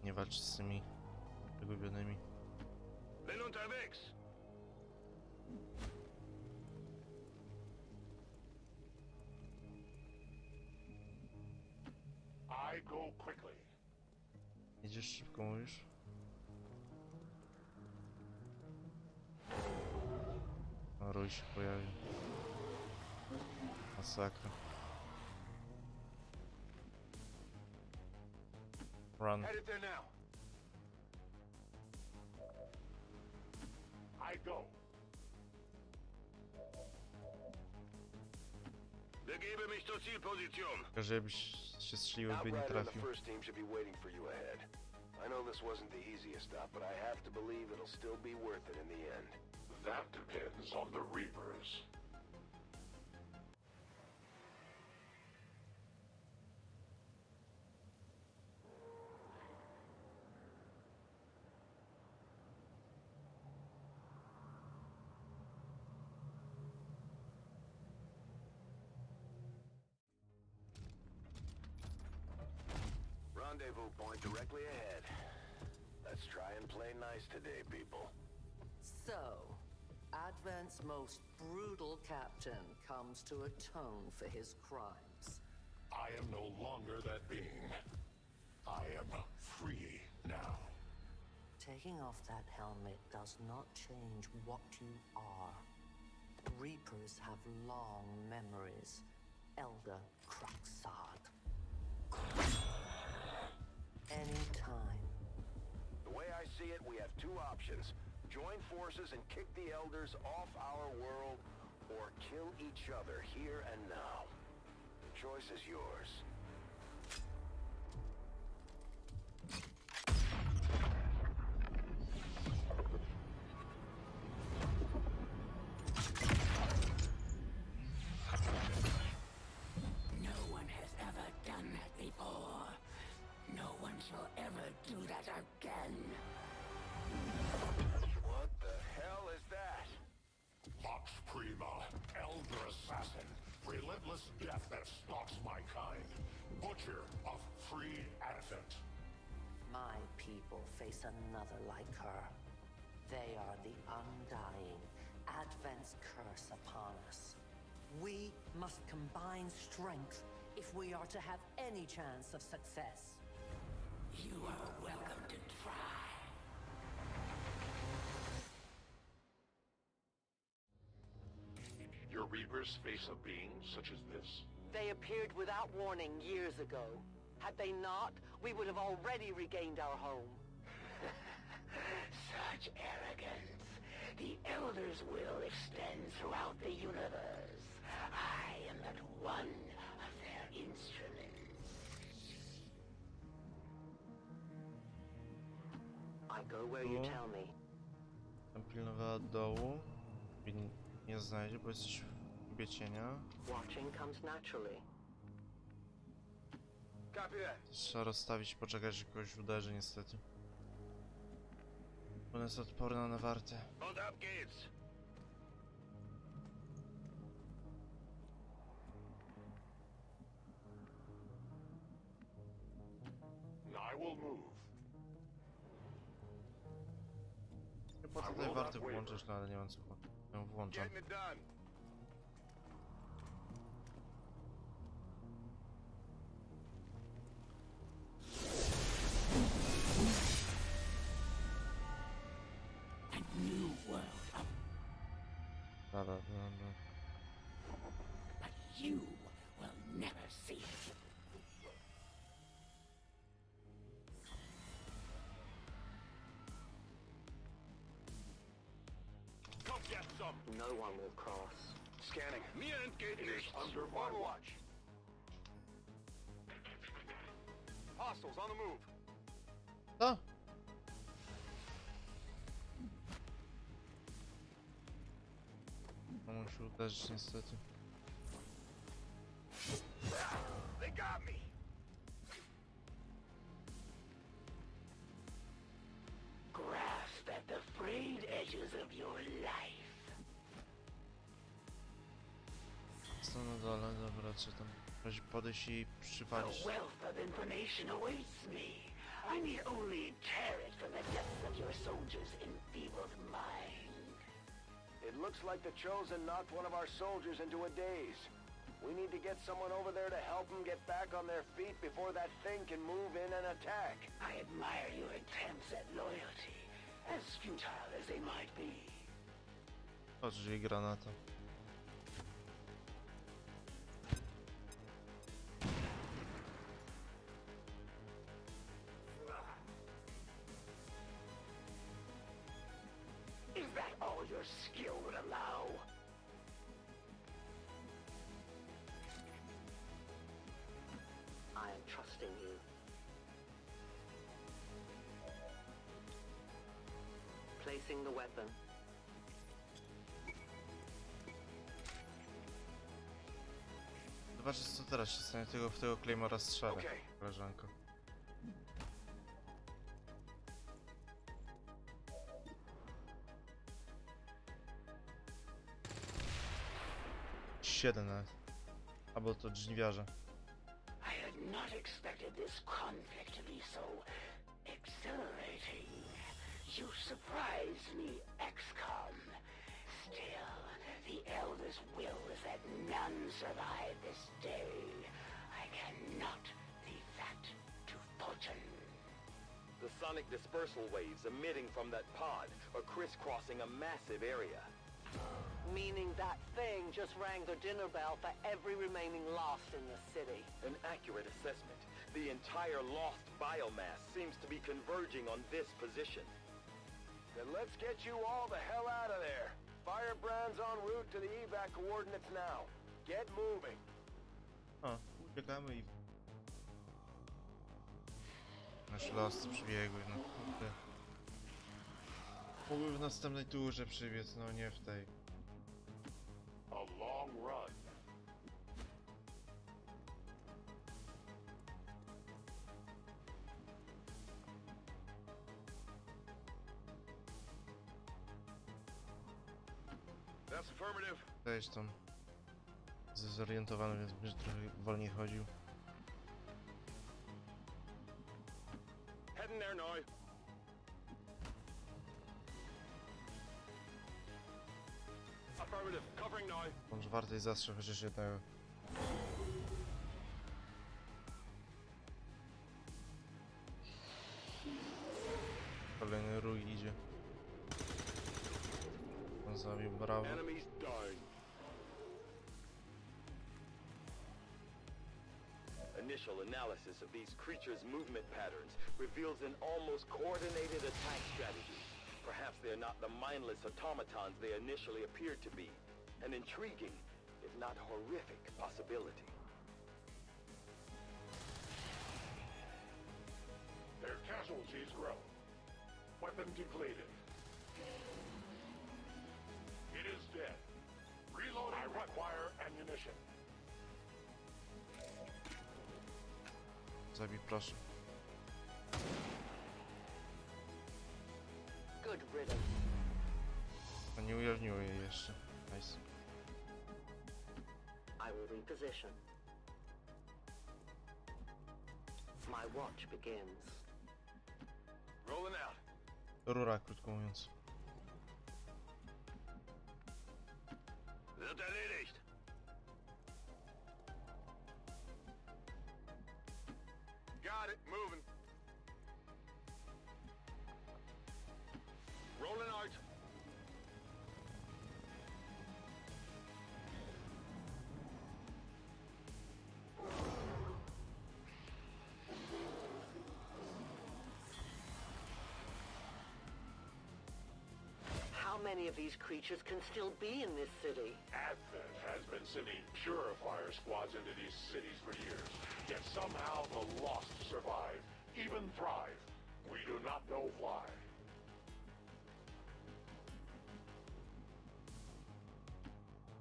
Nie walczyć z tymi wygubionymi. Bin unterwegs. I go quickly. Jedziesz szybko, mówisz? O, rój się pojawił. Masakra. Run. Headed there now. I go. Begebe mich zur Zielposition. Żebyś się strzelił, by nie trafił. The first team should be waiting for you ahead. I know this wasn't the easiest stop, but I have to believe it'll still be worth it in the end. That depends on the Reapers. Rendezvous point directly ahead. Let's try and play nice today, people. So, Advent's most brutal captain comes to atone for his crimes. I am no longer that being. I am free now. Taking off that helmet does not change what you are. Reapers have long memories. Elder Cracksod. Anytime. The way I see it, we have two options. Join forces and kick the Elders off our world, or kill each other here and now. The choice is yours. No one has ever done that before. No one shall ever do that again. What the hell is that? Vox Prima, Elder Assassin, relentless death that stalks my kind, Butcher of free Advent. My people face another like her. They are the undying, Advent's curse upon us. We must combine strength if we are to have any chance of success. You are welcome to try. Your Reapers face a being such as this? They appeared without warning years ago. Had they not, we would have already regained our home. Such arrogance. The Elder's will extends throughout the universe. I am but one of their instruments. I go where you tell me. Tam pilnowała dołu. Nie znajdzie, bo jesteś w kubie cienia. Watching comes naturally. Trzeba rozstawić, poczekać, że kogoś uderzy niestety. Ona jest odporna na wartę. Hold up, kids. I will move. Nie po co tutaj warty włączysz, no ale nie mam co. Ją włączam. Getting it done. A new world of... Dobra. But you will never see it. Come get some. No one will cross. Scanning. Mir entgeht nicht. Under my watch. Hostiles on the move. Co? No musi uderzyć niestety. They got me. Grasp at the frayed edges of your life. Co na dole? Dobra, czy tam podejść i przywalić. A wealth of information awaits me. I need only tear it from the depths of your soldiers' enfeebled mind. It looks like the Chosen knocked one of our soldiers into a daze. We need to get someone over there to help them get back on their feet before that thing can move in and attack. I admire your attempts at loyalty, as futile as they might be. Patrz, jej granata. Is that all your skill would allow? I am trusting you. Placing the weapon. Zobaczysz, co teraz się stanie. Tego w tego Claymora strzelę, koleżanko. Siedem nawet. Albo to drzwiarze. I had not expected this conflict to be so exhilarating. You surprised me, XCOM. Still, the Elder's will is that none survive this day. I cannot leave that to fortune. The sonic dispersal waves emitting from that pod are crisscrossing a massive area. Meaning that thing just rang the dinner bell for every remaining lost in the city. An accurate assessment. The entire lost biomass seems to be converging on this position. Then let's get you all the hell out of there. Firebrand's en route to the evac coordinates now. Get moving. Uciekamy i... Nasze losy przybiegły, no kurde. Mogły w następnej turze przybiec, no nie w tej. A long run. That's affirmative. Cześć tam. Zorientowany, więc będzie trochę wolniej chodził. Heading there now. Affirmative. Covering now. Może warto jest zastrzał chociaż jednego. Kolejny rój idzie. On zabił, brawo. Enemies down. Initial analysis of these creatures' movement patterns reveals an almost coordinated attack strategy. Perhaps they're not the mindless automatons they initially appeared to be. An intriguing, if not horrific, possibility. Their casualties grow. Weapon depleted. It is dead. Reloading. I require ammunition. Zabij, proszę. Good riddance. No nie ujawniło jej jeszcze. Nice. I will reposition. My watch begins. Rolling out. Rura, krótko mówiąc. Wird erledigt. Got it. Moving. Rolling out. How many of these creatures can still be in this city? Advent has been sending purifier squads into these cities for years. Yet somehow the lost survive, even thrive. We do not know why.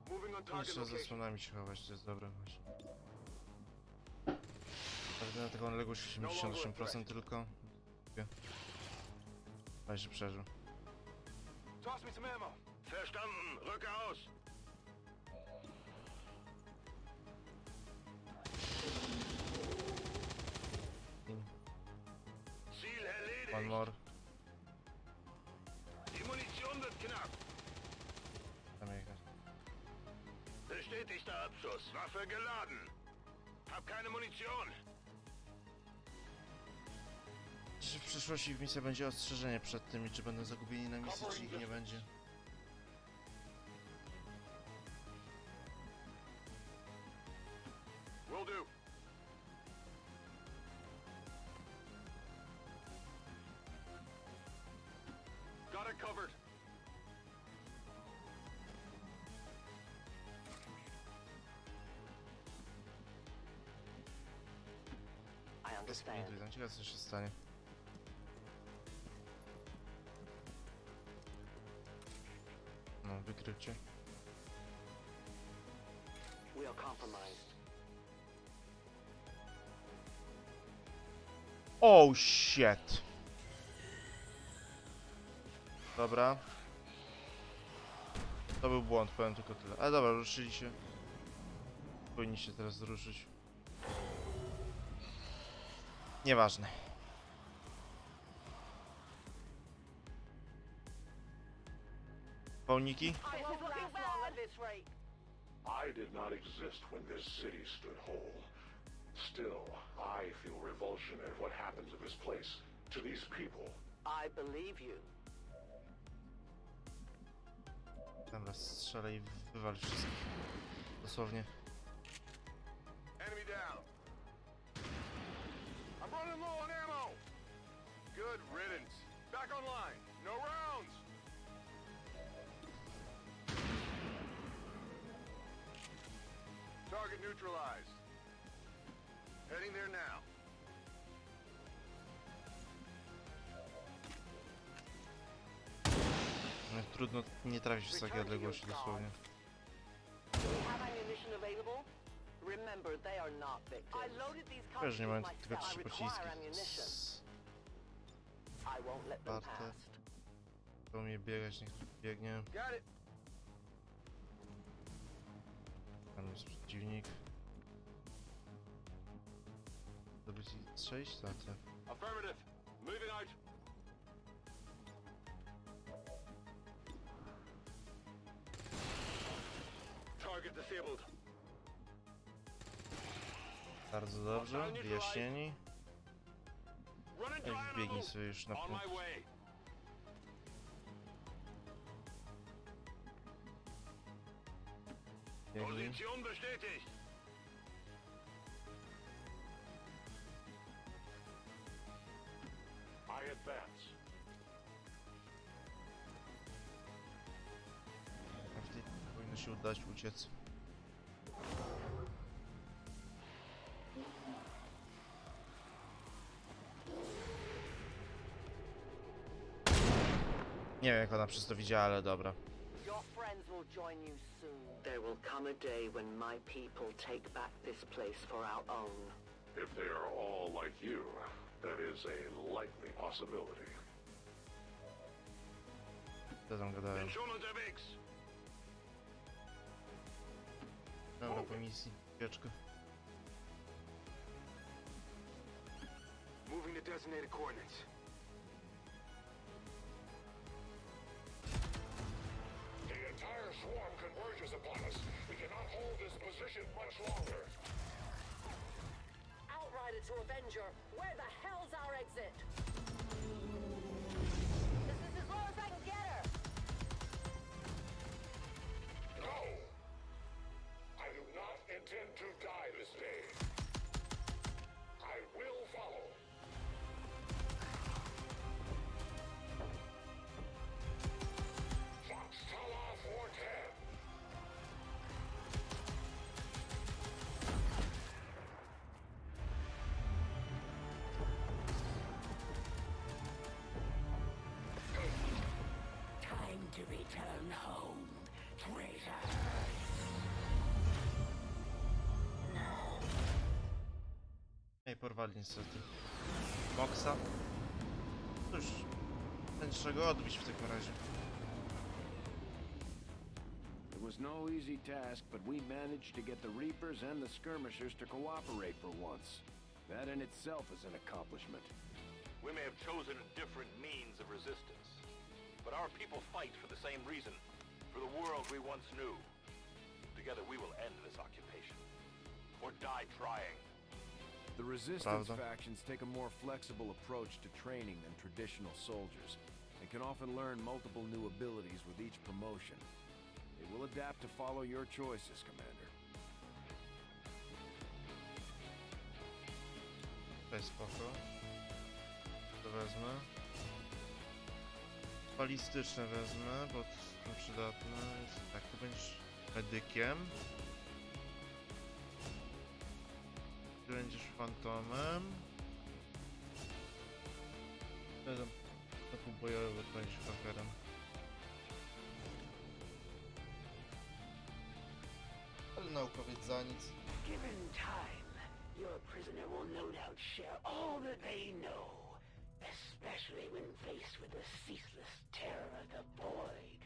Moving on target Jeszcze za location. zasłonami się chować, to jest dobre właśnie. Tak, na taką odległość 88% tylko. Weź, przeżył. Toss me some ammo. Verstanden. Rücke aus. Ziel erledigt. One more. Die Munition wird knapp. Tam jechać. Bestätigter Abschuss. Waffe geladen. Hab keine Munition. Czy w przyszłości w misji będzie ostrzeżenie przed tym, czy będą zagubieni na misji, czy ich nie będzie? Will do. Got it covered. I understand. Ciekawe, co się stanie. No, wykrycie. We are compromised. Oh shit! Dobra. To był błąd, powiem tylko tyle. Ale dobra, ruszyli się. Powinni się teraz ruszyć. Nieważne. Pełniki? I did not exist when this city stood whole. Still, I feel revulsion at what happened to this place, to these people. I believe you. Dobra, strzelaj i wywal wszystko. Dosłownie. Enemy down. I'm running low on ammo. Good riddance. Back online. No rounds. Target neutralized. Heading there now. No, trudno nie trafić z takiej odległości dosłownie. Wiesz, nie mają tylko 3 pociski. Warte. To mnie biegać, niech biegnie. Tam jest przeciwnik. Zdobyć i strzelić? Tak. Affirmative. Moving out. Target disabled. Bardzo dobrze, wyjaśnieni. I wbiegnij sobie już na punkt. Position bestätigt. I advance. się udać uciec. Nie wiem jak ona przez to widziała, ale dobra. Your friends will join you soon. There will come a day when my people take back this place for our own. If they are all like you, that is a likely possibility. Co tam gadają? Dobra, po misji. Pieczkę. Moving to designated coordinates. The entire swarm converges upon us. We cannot hold this position much longer. Outrider to Avenger, where the hell's our exit? This is as low as I can get her. No! I do not intend to die this day. I will follow. Foxtala 410. Time to return home, traitor. Ej, porwali niestety. Moxa. Cóż, będzie go odbić w takim razie. It was no easy task, but we managed to get the Reapers and the Skirmishers to cooperate for once. That in itself is an accomplishment. We may have chosen a different means of resistance, but our people fight for the same reason, for the world we once knew. Together we will end this occupation, or die trying. The Resistance factions take a more flexible approach to training than traditional soldiers, and can often learn multiple new abilities with each promotion. They will adapt to follow your choices, Commander. To jest spoko. To wezmę. Balistyczne wezmę, bo to są przydatne. Tak, tu będziesz medykiem. Ty będziesz fantomem. Będę taką bojowy, bo będziesz hakerem. Ale naukowiec za nic. Given time, your prisoner will no doubt share all that they know, especially when faced with the ceaseless terror of the void.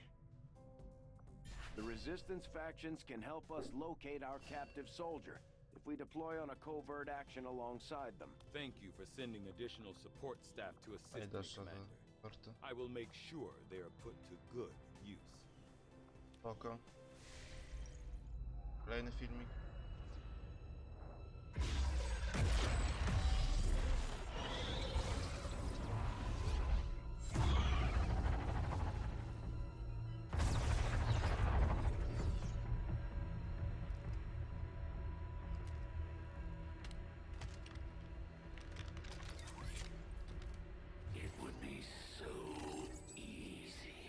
The Resistance factions can help us locate our captive soldier if we deploy on a covert action alongside them. Thank you for sending additional support staff to assist me, Commander. I will make sure they are put to good use. Spoko. Kolejny filmik. It would be so easy.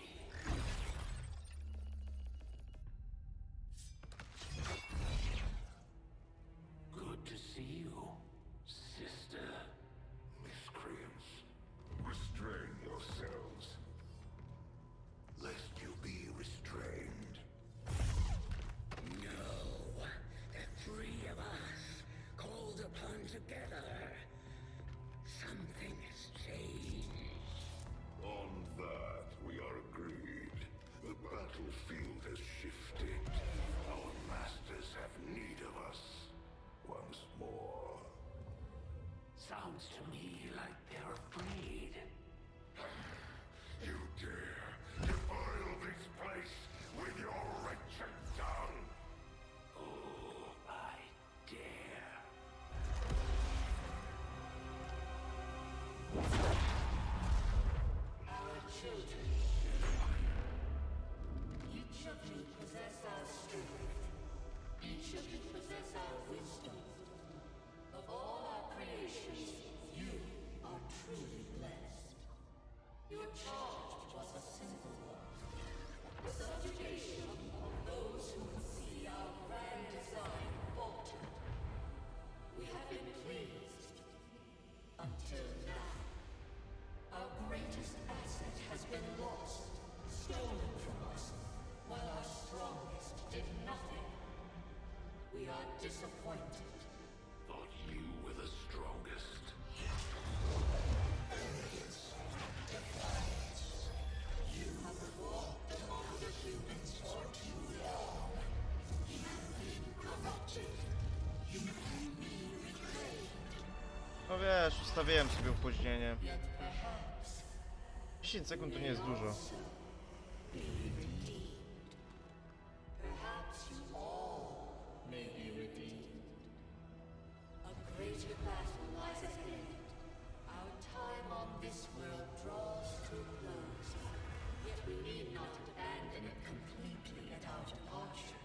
Good to see you, sister. Miscreants, restrain yourselves, Lest you be restrained. No, the three of us, called upon together. Something has changed. On that, we are agreed. The battlefield has shifted. Our masters have need of us once more. Sounds to me like they're afraid. You dare defile this place with your wretched tongue? Oh, I dare. Our children. Each of you possess our strength. Each of you possess our wisdom. Of all our creations, you till now. Our greatest asset has been lost, stolen from us, while our strongest did nothing. We are disappointed. Thought you were the strongest. Arrogance, defiance. You have fought among the humans for too long. You have been corrupted. You can be reclaimed. No wiesz, ustawiłem sobie opóźnienie. Yet perhaps 10 sekund to nie jest dużo. be redeemed. Perhaps you all may be redeemed. A greater battle lies ahead. Our time on this world draws to a close. Yet we need not abandon it completely at our departure.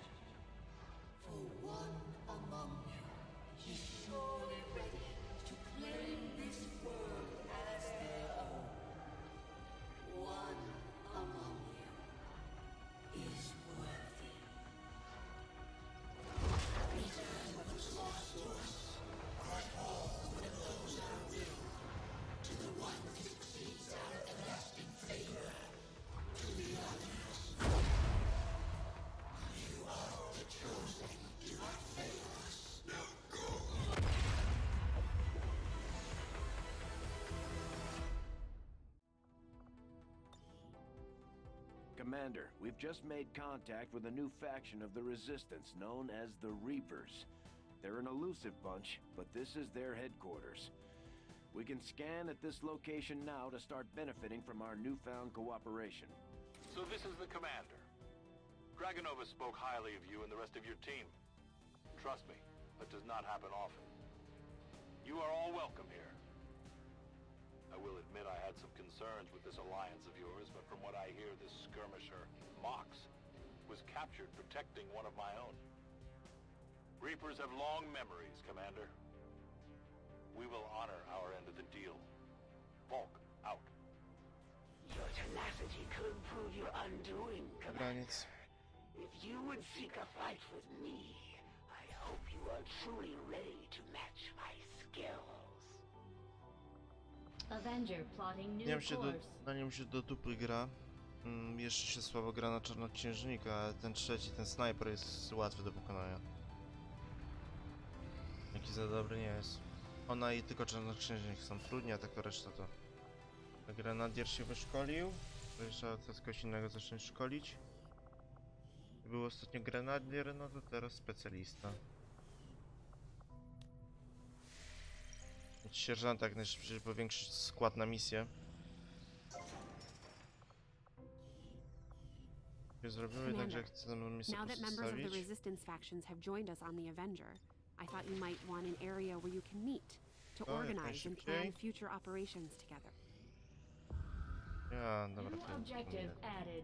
For one among you is surely ready to claim this world as their own. One among you is worthy. Return what's lost to us. Crush all that oppose our will. To the one that succeeds our everlasting favor. To the others. You are the chosen. Do not fail us. Now go. Commander, we've just made contact with a new faction of the Resistance known as the Reapers. They're an elusive bunch, but this is their headquarters. We can scan at this location now to start benefiting from our newfound cooperation. So this is the commander. Dragonova spoke highly of you and the rest of your team. Trust me, that does not happen often. You are all welcome here. I will admit I had some concerns with this alliance of yours, but from what I hear, this skirmisher, Mox, was captured protecting one of my own. Reapers have long memories, Commander. We will honor our end of the deal. Volk, out. Your tenacity could prove your undoing, Commander. Koniec. If you would seek a fight with me, I hope you are truly ready to match my skills. Avenger plotting new Zanim się do dupy gra, jeszcze się słabo gra na czarnoksiężnika, ale ten trzeci, ten snajper jest łatwy do pokonania. Jaki za dobry nie jest. Ona i tylko czarnoksiężnik są trudni, a tak to reszta to... Grenadier się wyszkolił, to jeszcze teraz kogoś innego zacząć szkolić. Był ostatnio grenadier, no to teraz specjalista. Sierżanta jak najszybciej powiększyć skład na misję. Zrobimy tak, że chcemy misję Now that members of the pozostawić. resistance factions have joined us on the Avenger, I thought you might want an area where you can meet to organize and plan future operations together. Ja, dobra, new objective added.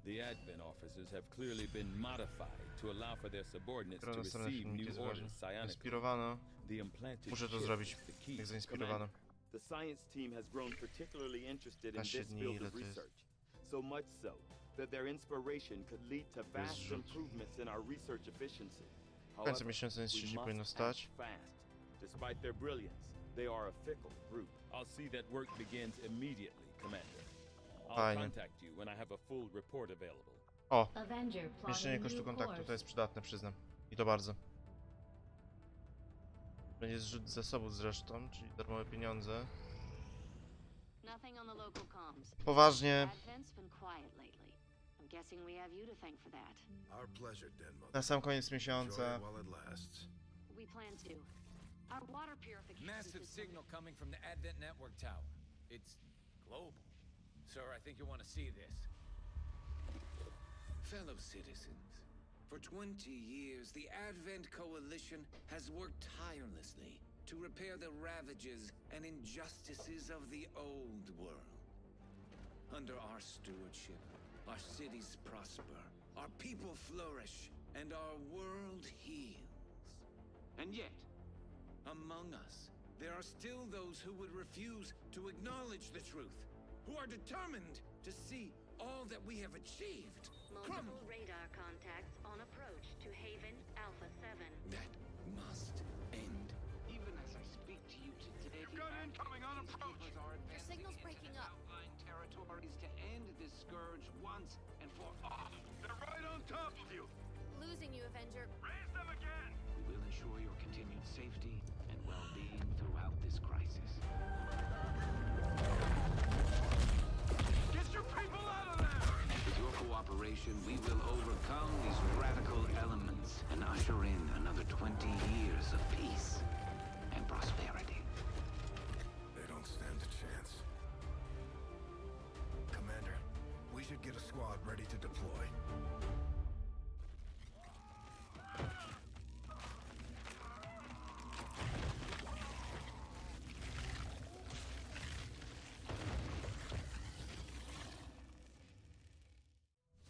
The Advent officers have clearly been modified to allow for their subordinates to receive new orders psionically. Inspirowano. The implanted Muszę to chip zrobić. is the key. Jak zainspirowano. The science team has grown particularly interested in this field of research. So much so that their inspiration could lead to vast improvements in our research efficiency. W końcu miesiąca nic się nie powinno stać. Despite their brilliance, they are a fickle group. I'll see that work begins immediately, Commander. I'll contact you when I have a full report available. O! Zmniejszenie kosztu kontaktu, to jest przydatne, przyznam. I to bardzo. Będzie zrzut zasobów zresztą, czyli darmowe pieniądze. Poważnie. Na sam koniec miesiąca. Massive signal coming from the Advent network tower. It's global. Sir, I think you want to see this. Fellow citizens, for 20 years, the Advent Coalition has worked tirelessly to repair the ravages and injustices of the old world. Under our stewardship, our cities prosper, our people flourish, and our world heals. And yet, among us, there are still those who would refuse to acknowledge the truth, who are determined to see all that we have achieved crumble. Multiple radar contacts on approach to Haven Alpha 7. That must end. Even as I speak to you today, scourge once and for all. They're right on top of you. Losing you, Avenger. Raise them again. We will ensure your continued safety and well-being throughout this crisis. Get your people out of there! With your cooperation, we will overcome these radical elements and usher in another 20 years of peace and prosperity. They don't stand a chance. Commander, we should get a squad ready to deploy.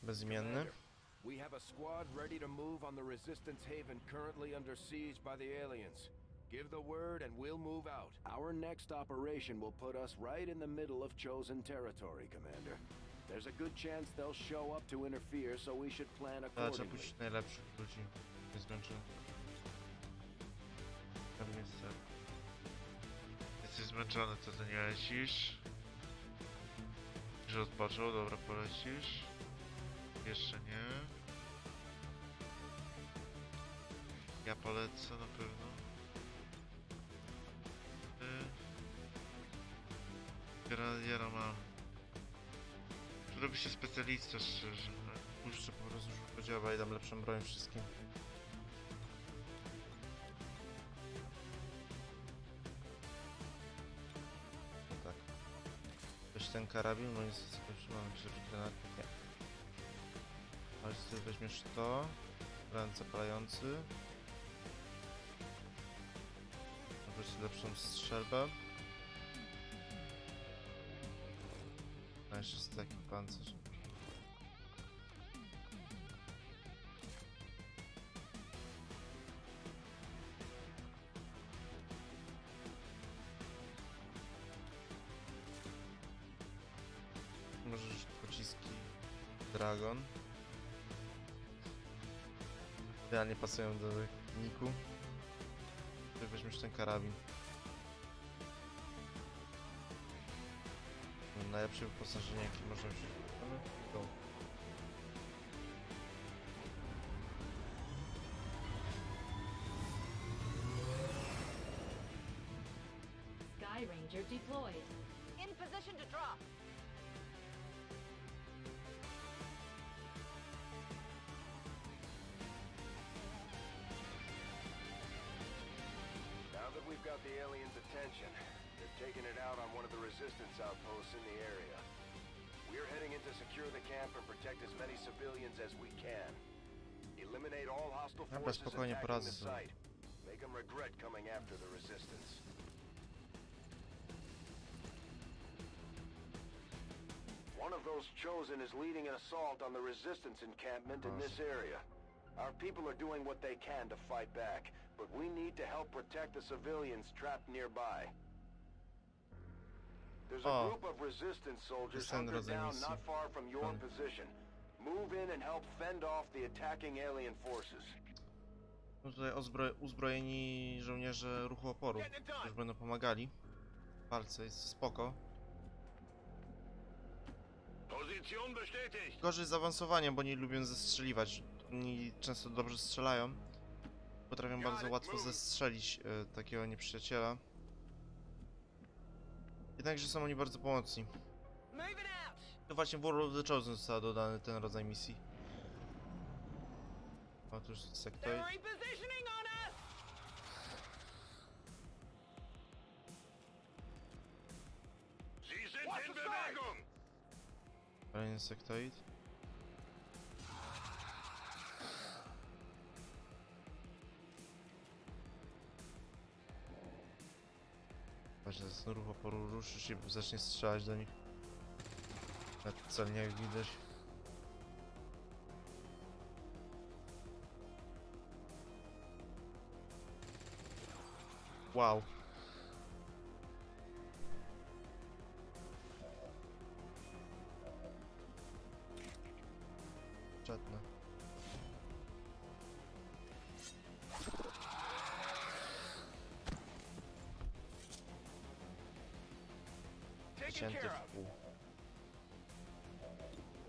Bezimienny. We have a squad ready to move on the Resistance Haven currently under siege by the aliens. Give the word and we'll move out. Our next operation will put us right in the middle of chosen territory, Commander. There's a good chance they'll show up to interfere, so we should plan Trzeba accordingly. puścić najlepszych ludzi. Nie zmęczę. Pewnie jest tak. Jesteś zmęczony, to ty nie lecisz. Że odpoczął, dobra, polecisz. Jeszcze nie. Ja polecę na pewno. Grenadiera mam. Robi się specjalista, szczerze. Puszczę po prostu już podziała i dam lepszą broń wszystkim. No tak. Weź ten karabin, no niestety mam granat. Nie. Ale ty weźmiesz to. Ręce palający. Weź lepszą strzelbę. A jeszcze jest taki pancerz. Możesz pociski Dragon. Idealnie pasują do niku. Tutaj weźmiesz ten karabin. Najlepsze wyposażenie, jakie możemy się to. Sky Ranger deployed. In position to drop. Now that we've got the aliens' attention, they're taking it out on one of the resistance outposts in the area. We're heading in to secure the camp and protect as many civilians as we can. Eliminate all hostile forces attacking the site. Make them regret coming after the resistance. One of those chosen is leading an assault on the resistance encampment in this area. Our people are doing what they can to fight back, but we need to help protect the civilians trapped nearby. There's a group of resistance soldiers hunkered down not far from your position. Move in and help fend off the attacking alien forces. No tutaj uzbrojeni żołnierze ruchu oporu, którzy będą pomagali. Palce jest spoko. Gorzej z awansowaniem, bo nie lubią zestrzeliwać. Oni często dobrze strzelają. Potrafią bardzo łatwo zestrzelić takiego nieprzyjaciela. Jednakże są oni bardzo pomocni. To właśnie w World of the Chosen został dodany ten rodzaj misji. Otóż sektoid. Kolejny sektoid. Patrz, że ten ruch oporu ruszy się i zacznie strzelać do nich. Na celnie jak widać. Wow. Czatne. Cięty w pół.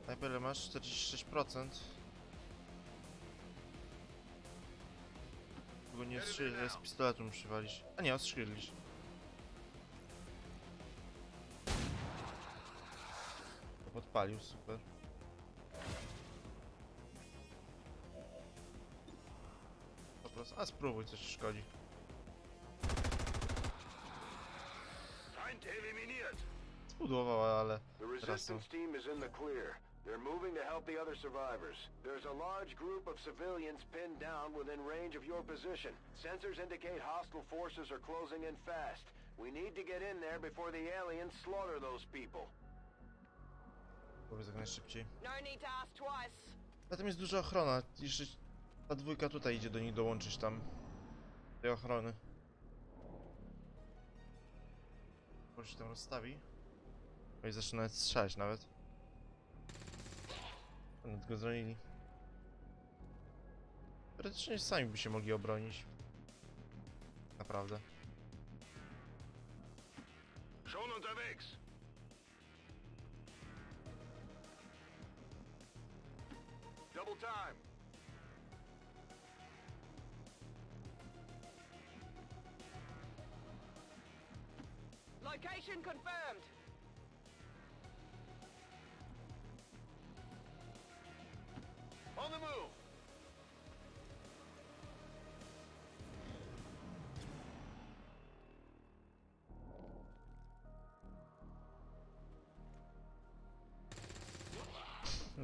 Najpierw masz 46%. Bo nie strzelisz, z pistoletu musisz walić. A nie, ostrzelisz. To podpalił, super. Po prostu, a spróbuj, coś ci szkodzi. Spudłowała, ale The resistance team is in the clear. They're moving to help the other survivors. There's a large group of civilians pinned down within range of your position. Sensors indicate hostile forces are closing in fast. We need to get in there before the aliens slaughter those people. Powiedz jak najszybciej. No need to ask twice. A tam jest duża ochrona. Jeszcze ta dwójka tutaj idzie do nich dołączyć tam. Tej ochrony. Może się tam rozstawi. No i zaczyna nawet strzelać nawet. Nawet go zronili. Teoretycznie sami by się mogli obronić. Naprawdę. Schon unterwegs. Double time. Location confirmed. On the move.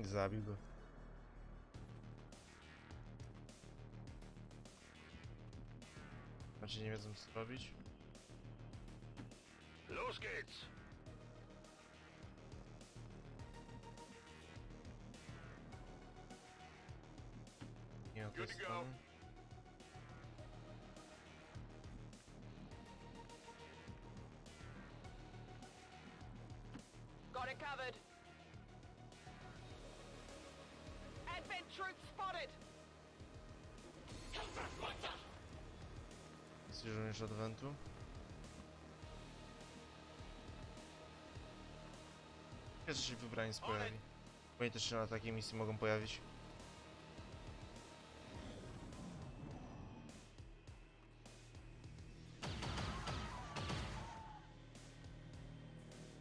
Zabił go. Znaczy nie wiedzą co robić. Los geht's. Nie, to jest tam. Got it covered. Advent troops spotted. Jest żołnierz adwentu. Jeszcze się wybraniec pojawi. Oni też się na takiej misji mogą pojawić.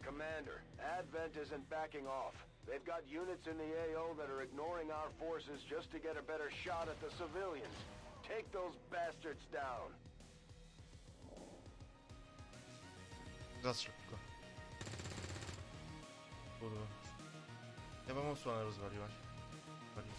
Commander, Advent isn't backing off. They've got units in the AO that are ignoring our forces just to get a better shot at the civilians. Take those bastards down. Za szybko. Kurwa. Ja wam osłonę rozwaliłaś. Waliłem.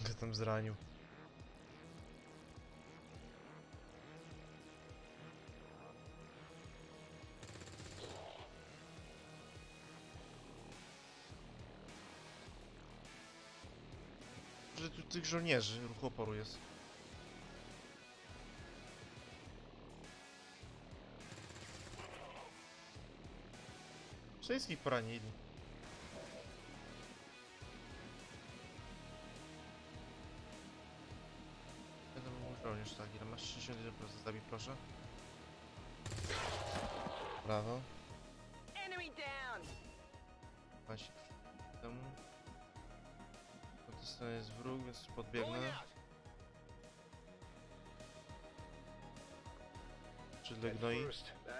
Kto tam zranił? Że tu tych żołnierzy, ruch oporu jest. Wszystkich poranili. Będę mógł żołnierz tak, ile masz 61%, zabij proszę. Brawo. Enemy down. Właśnie temu. Po tej stronie jest wróg, więc podbiegnę. Czy legnoi?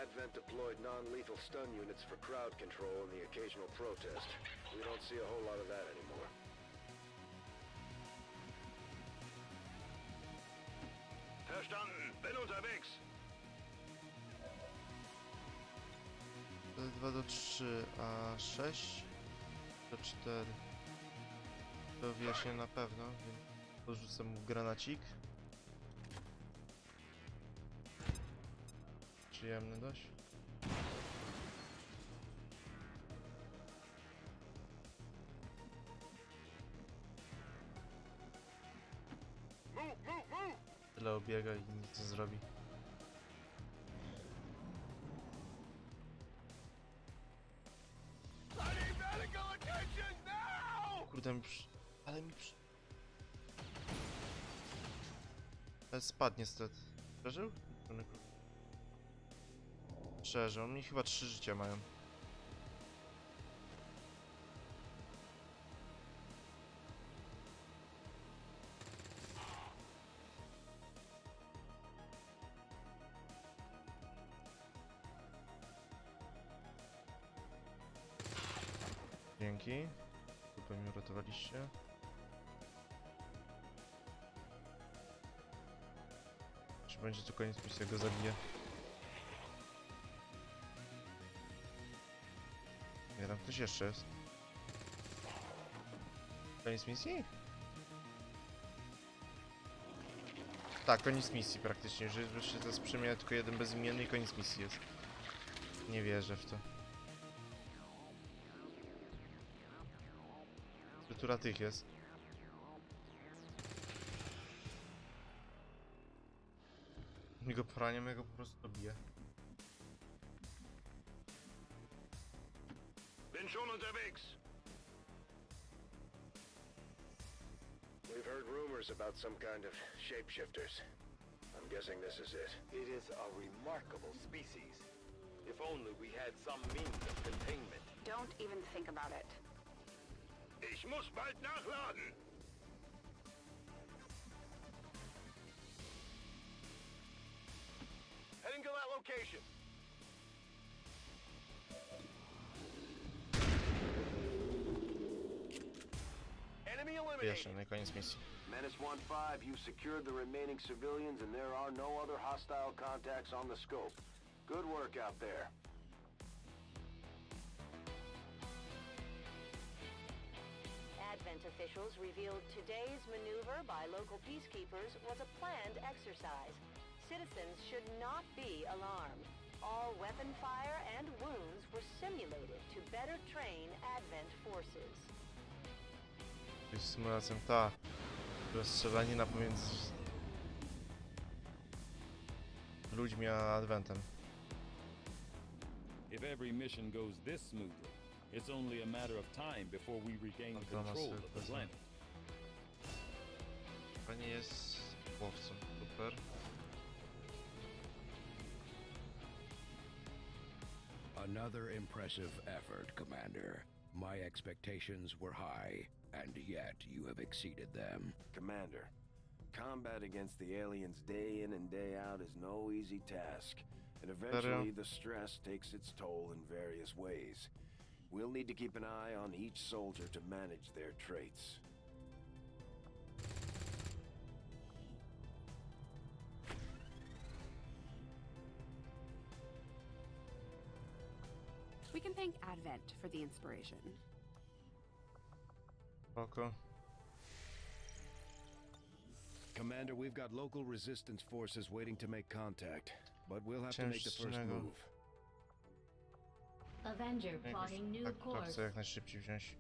Advent deployed non-lethal stun units for crowd control and the occasional protest. We don't see a whole lot of that anymore. Verstanden. Bin unterwegs. 2 do 3, a 6 do 4. To wyjaśnię na pewno, więc porzucę mu granacik. Przyjemny dość. Tyle obiega i nic nie zrobi. kurde mi ale spadł niestety. Przeżył? Przeżył, oni chyba 3 życia mają. Dzięki. Super mnie uratowaliście. Czy będzie to koniec misji, jak go zabiję? Nie, tam ktoś jeszcze jest. Koniec misji? Tak, koniec misji praktycznie. Że się teraz przemienia tylko jeden bezimienny i koniec misji jest. Nie wierzę w to. Która tych jest? Mi go poraniem, ja go po prostu dobiję. Bin schon unterwegs. We've heard rumors about some kind of shapeshifters. I'm guessing this is it. It is a remarkable species. If only we had some means of containment. Don't even think about it. Ich muss bald nachladen. Heading to that location. Enemy eliminated. Jeszcze, na koniec misji. Menace 1-5, you've secured the remaining civilians and there are no other hostile contacts on the scope. Good work out there. Advent officials revealed today's maneuver by local peacekeepers was a planned exercise. Citizens should not be alarmed. All weapon fire and wounds were simulated to better train Advent forces. To jest symulacją ta rozstrzelanina pomiędzy ludźmi a Adventem. If every mission goes this smoothly, it's only a matter of time before we regain control of the planet. Pani jest łowcą, super. Another impressive effort, Commander. My expectations were high, and yet you have exceeded them. Commander, combat against the aliens day in and day out is no easy task, and eventually the stress takes its toll in various ways. We'll need to keep an eye on each soldier to manage their traits. We can thank Advent for the inspiration. Spoko. Commander, we've got local resistance forces waiting to make contact, but we'll have to make the first move. Avenger plotting new course. Chcę jak najszybciej wziąć.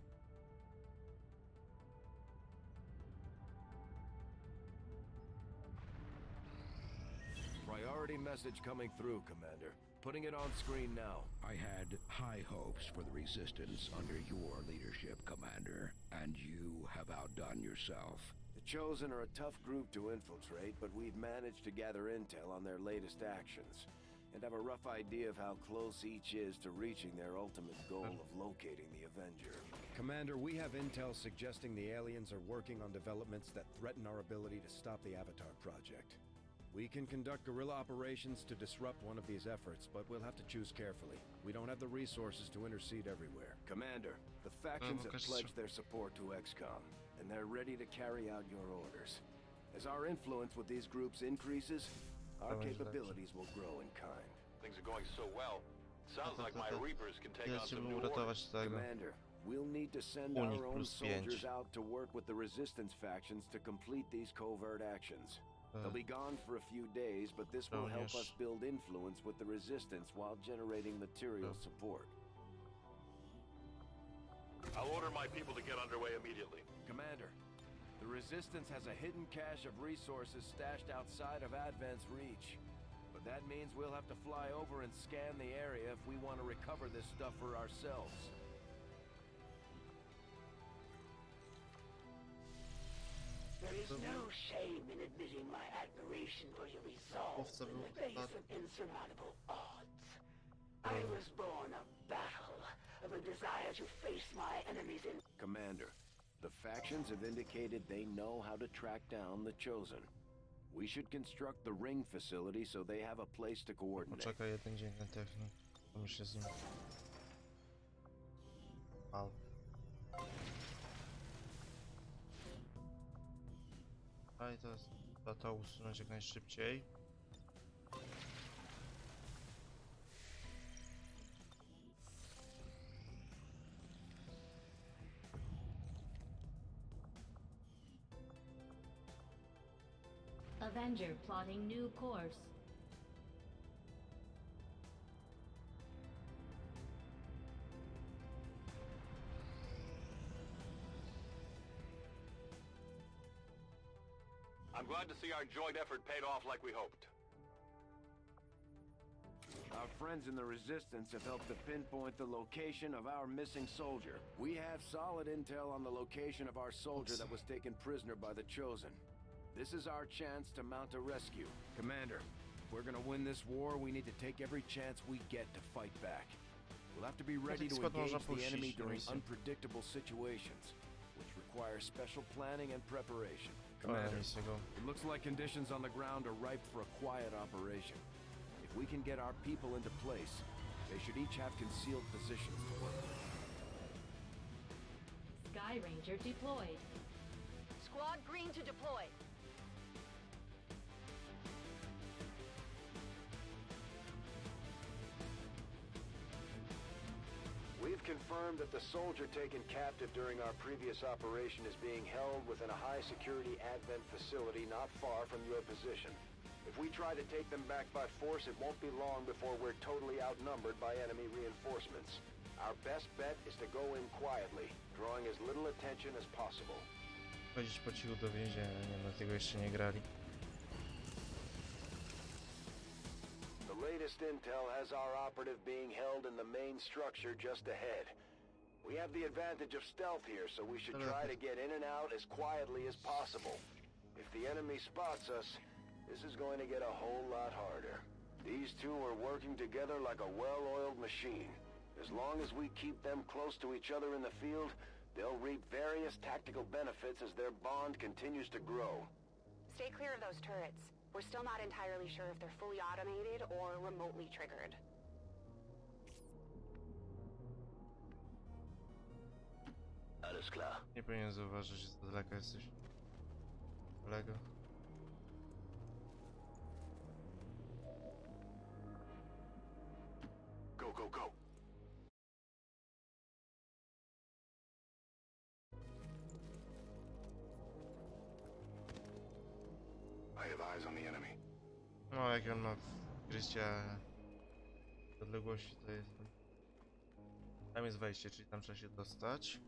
Priority message coming through, Commander. Putting it on screen now. I had high hopes for the Resistance under your leadership, Commander, and you have outdone yourself. The Chosen are a tough group to infiltrate, but we've managed to gather intel on their latest actions, and have a rough idea of how close each is to reaching their ultimate goal of locating the Avenger. Commander, we have intel suggesting the aliens are working on developments that threaten our ability to stop the Avatar project. We can conduct guerrilla operations to disrupt one of these efforts, but we'll have to choose carefully. We don't have the resources to intercede everywhere. Commander, the factions have pledged their support to XCOM, and they're ready to carry out your orders. As our influence with these groups increases, our capabilities will grow in kind. Things are going so well. Sounds like my Reapers can take on some new orders. Commander, we'll need to send our own soldiers out to work with the Resistance factions to complete these covert actions. They'll be gone for a few days, but this will help us build influence with the Resistance while generating material support. I'll order my people to get underway immediately. Commander, the Resistance has a hidden cache of resources stashed outside of Advent's reach. But that means we'll have to fly over and scan the area if we want to recover this stuff for ourselves. There is no shame in admitting my admiration for your resolve in the face of insurmountable odds. I was born of battle, of a desire to face my enemies in... Commander, the factions have indicated they know how to track down the Chosen. We should construct the ring facility so they have a place to coordinate. Poczekaj jeden dzień na technik. Pomyślę z nim. Wow. Ale to usunąć jak najszybciej. Avenger plotting new course. I'm glad to see our joint effort paid off like we hoped. Our friends in the Resistance have helped to pinpoint the location of our missing soldier. We have solid intel on the location of our soldier that was taken prisoner by the Chosen. This is our chance to mount a rescue. Commander, if we're gonna win this war, we need to take every chance we get to fight back. We'll have to be ready to engage the enemy during unpredictable situations, which require special planning and preparation. Commander, it looks like conditions on the ground are ripe for a quiet operation. If we can get our people into place, they should each have concealed positions to work with. Sky Ranger deployed. Squad green to deploy. We've confirmed that the soldier taken captive during our previous operation is being held within a high-security Advent facility not far from your position. If we try to take them back by force, it won't be long before we're totally outnumbered by enemy reinforcements. Our best bet is to go in quietly, drawing as little attention as possible. Chodzić po cichu do więzienia, nie, no tego jeszcze nie grali. The latest intel has our operative being held in the main structure just ahead. We have the advantage of stealth here, so we should try to get in and out as quietly as possible. If the enemy spots us, this is going to get a whole lot harder. These two are working together like a well-oiled machine. As long as we keep them close to each other in the field, they'll reap various tactical benefits as their bond continues to grow. Stay clear of those turrets. We're still not entirely sure if they're fully automated or remotely triggered. Alles klar. Nie powinien zauważyć, że z daleka jesteś. Kolego. Go, go, go. I have eyes on the enemy. No, jak on ma krycia odległości, to jest... Tam jest wejście, czyli tam trzeba się dostać.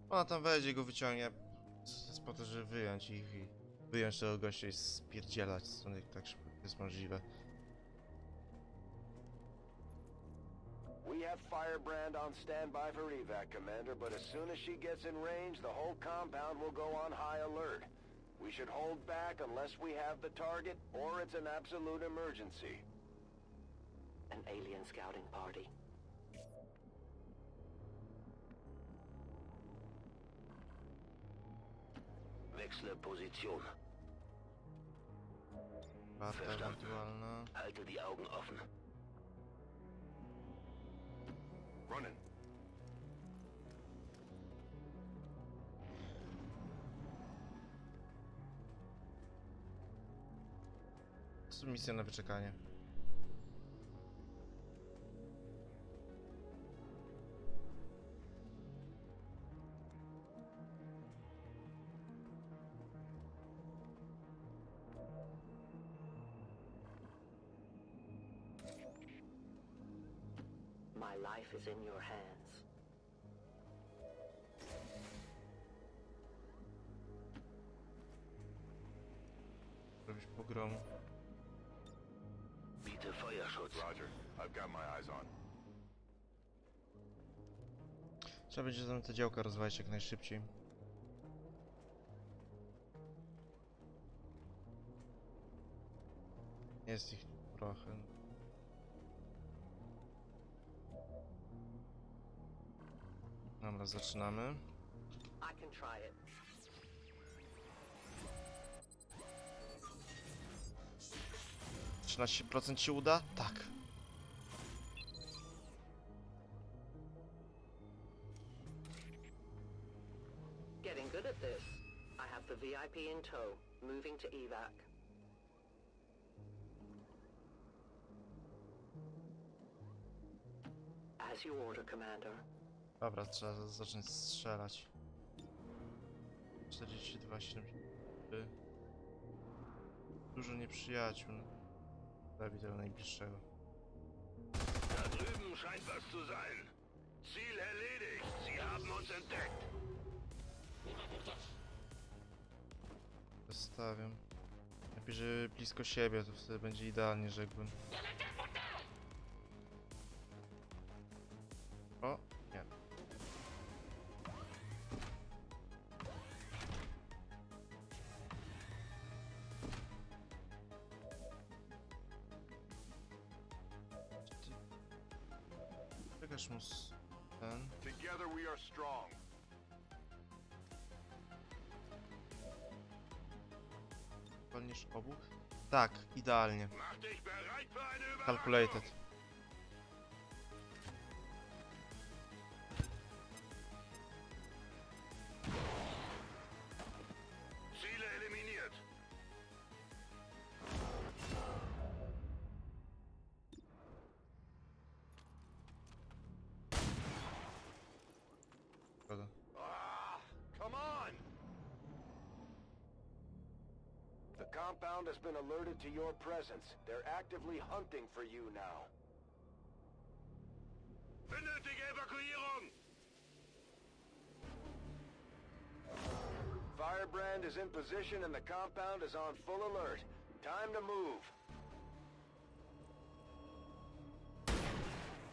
Ona tam wejdzie, go wyciągnie. To jest po to, żeby wyjąć ich i wyjąć tego gościa i spierdzielać stąd, jak tak szybko jest możliwe. We have Firebrand on standby for evac, Commander, but as soon as she gets in range, the whole compound will go on high alert. We should hold back unless we have the target, or it's an absolute emergency. An alien scouting party. Wechsle Position. Verstanden. Halte die Augen offen. Running. To misja na wyczekanie. My life is in your hands. Robisz pogrom. Bitte Feuerschutz. Roger. I've got my eyes on. Trzeba będzie tam te działka rozwalić jak najszybciej. Jest ich trochę. Dobra, zaczynamy. I can try it. %13 się uda? Tak. Getting good at this. I have the VIP in tow, moving to evac. As you order, Commander. Dobra, trzeba zacząć strzelać. 42, 73. Dużo nieprzyjaciół. Zabij tego najbliższego. Da drüben scheint was zu sein. Ziel erledigt. Sie haben uns entdeckt. Zostawiam. Lepiej, że blisko siebie, to wtedy będzie idealnie, rzekłbym. O, nie. Czekasz mu ten. Together we are strong. Walniesz obu? Tak, idealnie. Calculated. Ziele eliminiert. Szkoda. Come on. The compound has been alerted to your presence. They're actively hunting for you now. Benötige Evakuierung. Firebrand is in position and the compound is on full alert. Time to move.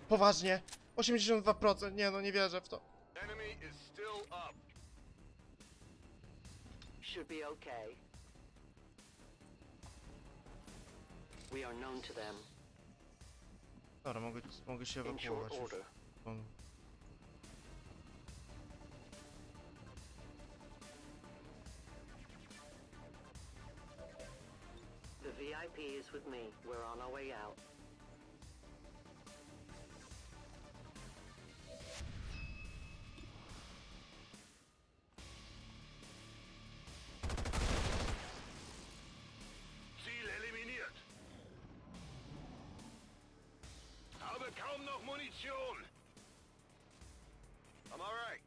Poważnie? 82%? Nie no, nie wierzę w to. Enemy is still up. Should be okay. We are known to them. Dobra, mogę się ewakuować już. The VIP is with me. We're on our way out. Ziel eliminiert. Habe kaum noch Munition. I'm all right.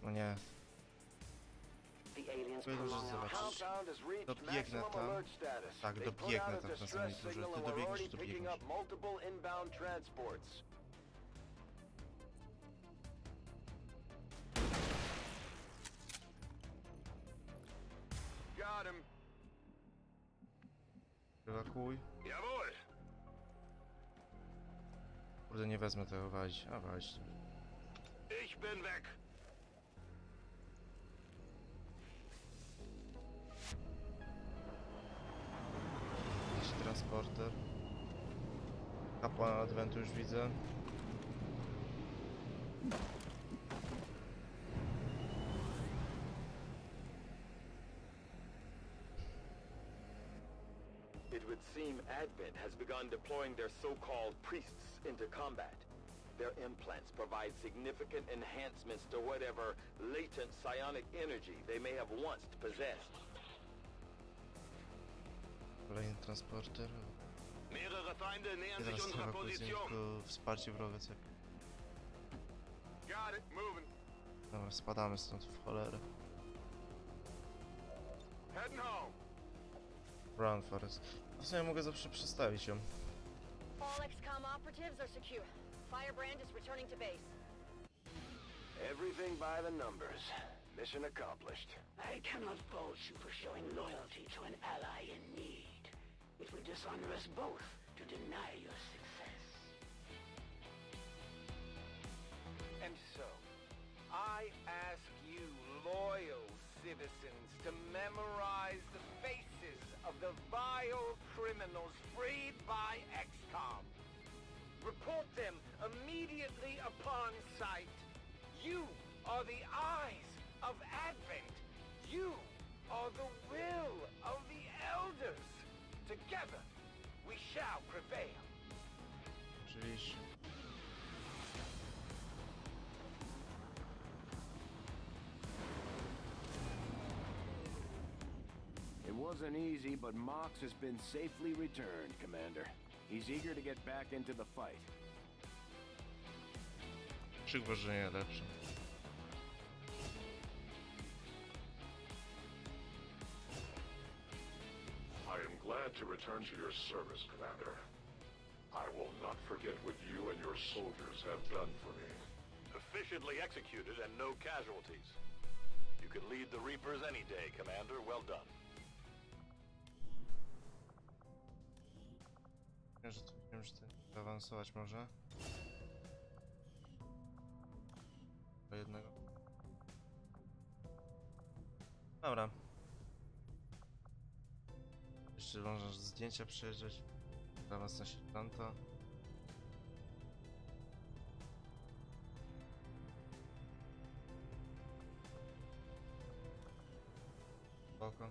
No nie. The aliens Powiedz, że zobaczysz. Dobiegnę tam. Tak, dobiegnę tam na samej górze. Ty dobiegniesz, czy dobiegniesz? Got him. Ewakuuj. Jawohl. Kurde, nie wezmę tego walić. A walić. Ich bin weg. Jakiś transporter. Kapłana Adwentu już widzę. It would seem Advent has begun deploying their so-called priests into combat. Their implants provide significant enhancements to whatever latent psionic energy they may have once possessed. Kolejny transporter. Mehrere Feinde nähern sich Teraz unserer ewakuacyjne, Position. tylko wsparcie wroga. Got it, moving. Dobra, spadamy stąd w cholerę. Heading home. Run, Forest. W sumie mogę zawsze przestawić ją. All XCOM operatives are secure. Firebrand is returning to base. Everything by the numbers. Mission accomplished. I cannot fault you for showing loyalty to an ally in need. It would dishonor us both to deny your success. And so, I ask you, loyal citizens, to memorize the faces of the vile criminals freed by XCOM. Report them immediately upon sight. You are the eyes of Advent. You are the will of the elders. Together, we shall prevail. Oczywiście. It wasn't easy, but Mox has been safely returned, Commander. He's eager to get back into the fight. Przygorzenie lepsze. I am glad to return to your service, Commander. I will not forget what you and your soldiers have done for me. Efficiently executed and no casualties. You can lead the Reapers any day, Commander. Well done. Wiem, że to awansować może. Do jednego. Dobra. Jeszcze można zdjęcia przejrzeć. Awans na sierżanta. Spoko.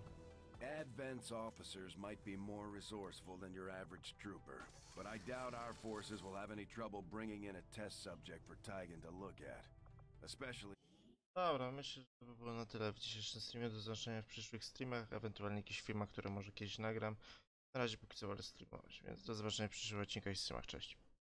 Advent's officers might be more resourceful than your average trooper, but I doubt our forces will have any trouble bringing in a test subject for Tygan to look at. Especially... Dobra, myślę, że to by było na tyle w dzisiejszym streamie. Do zobaczenia w przyszłych streamach, ewentualnie jakichś filmach, które może kiedyś nagram. Na razie póki co wolę streamować, więc do zobaczenia w przyszłych odcinkach i streamach. Cześć.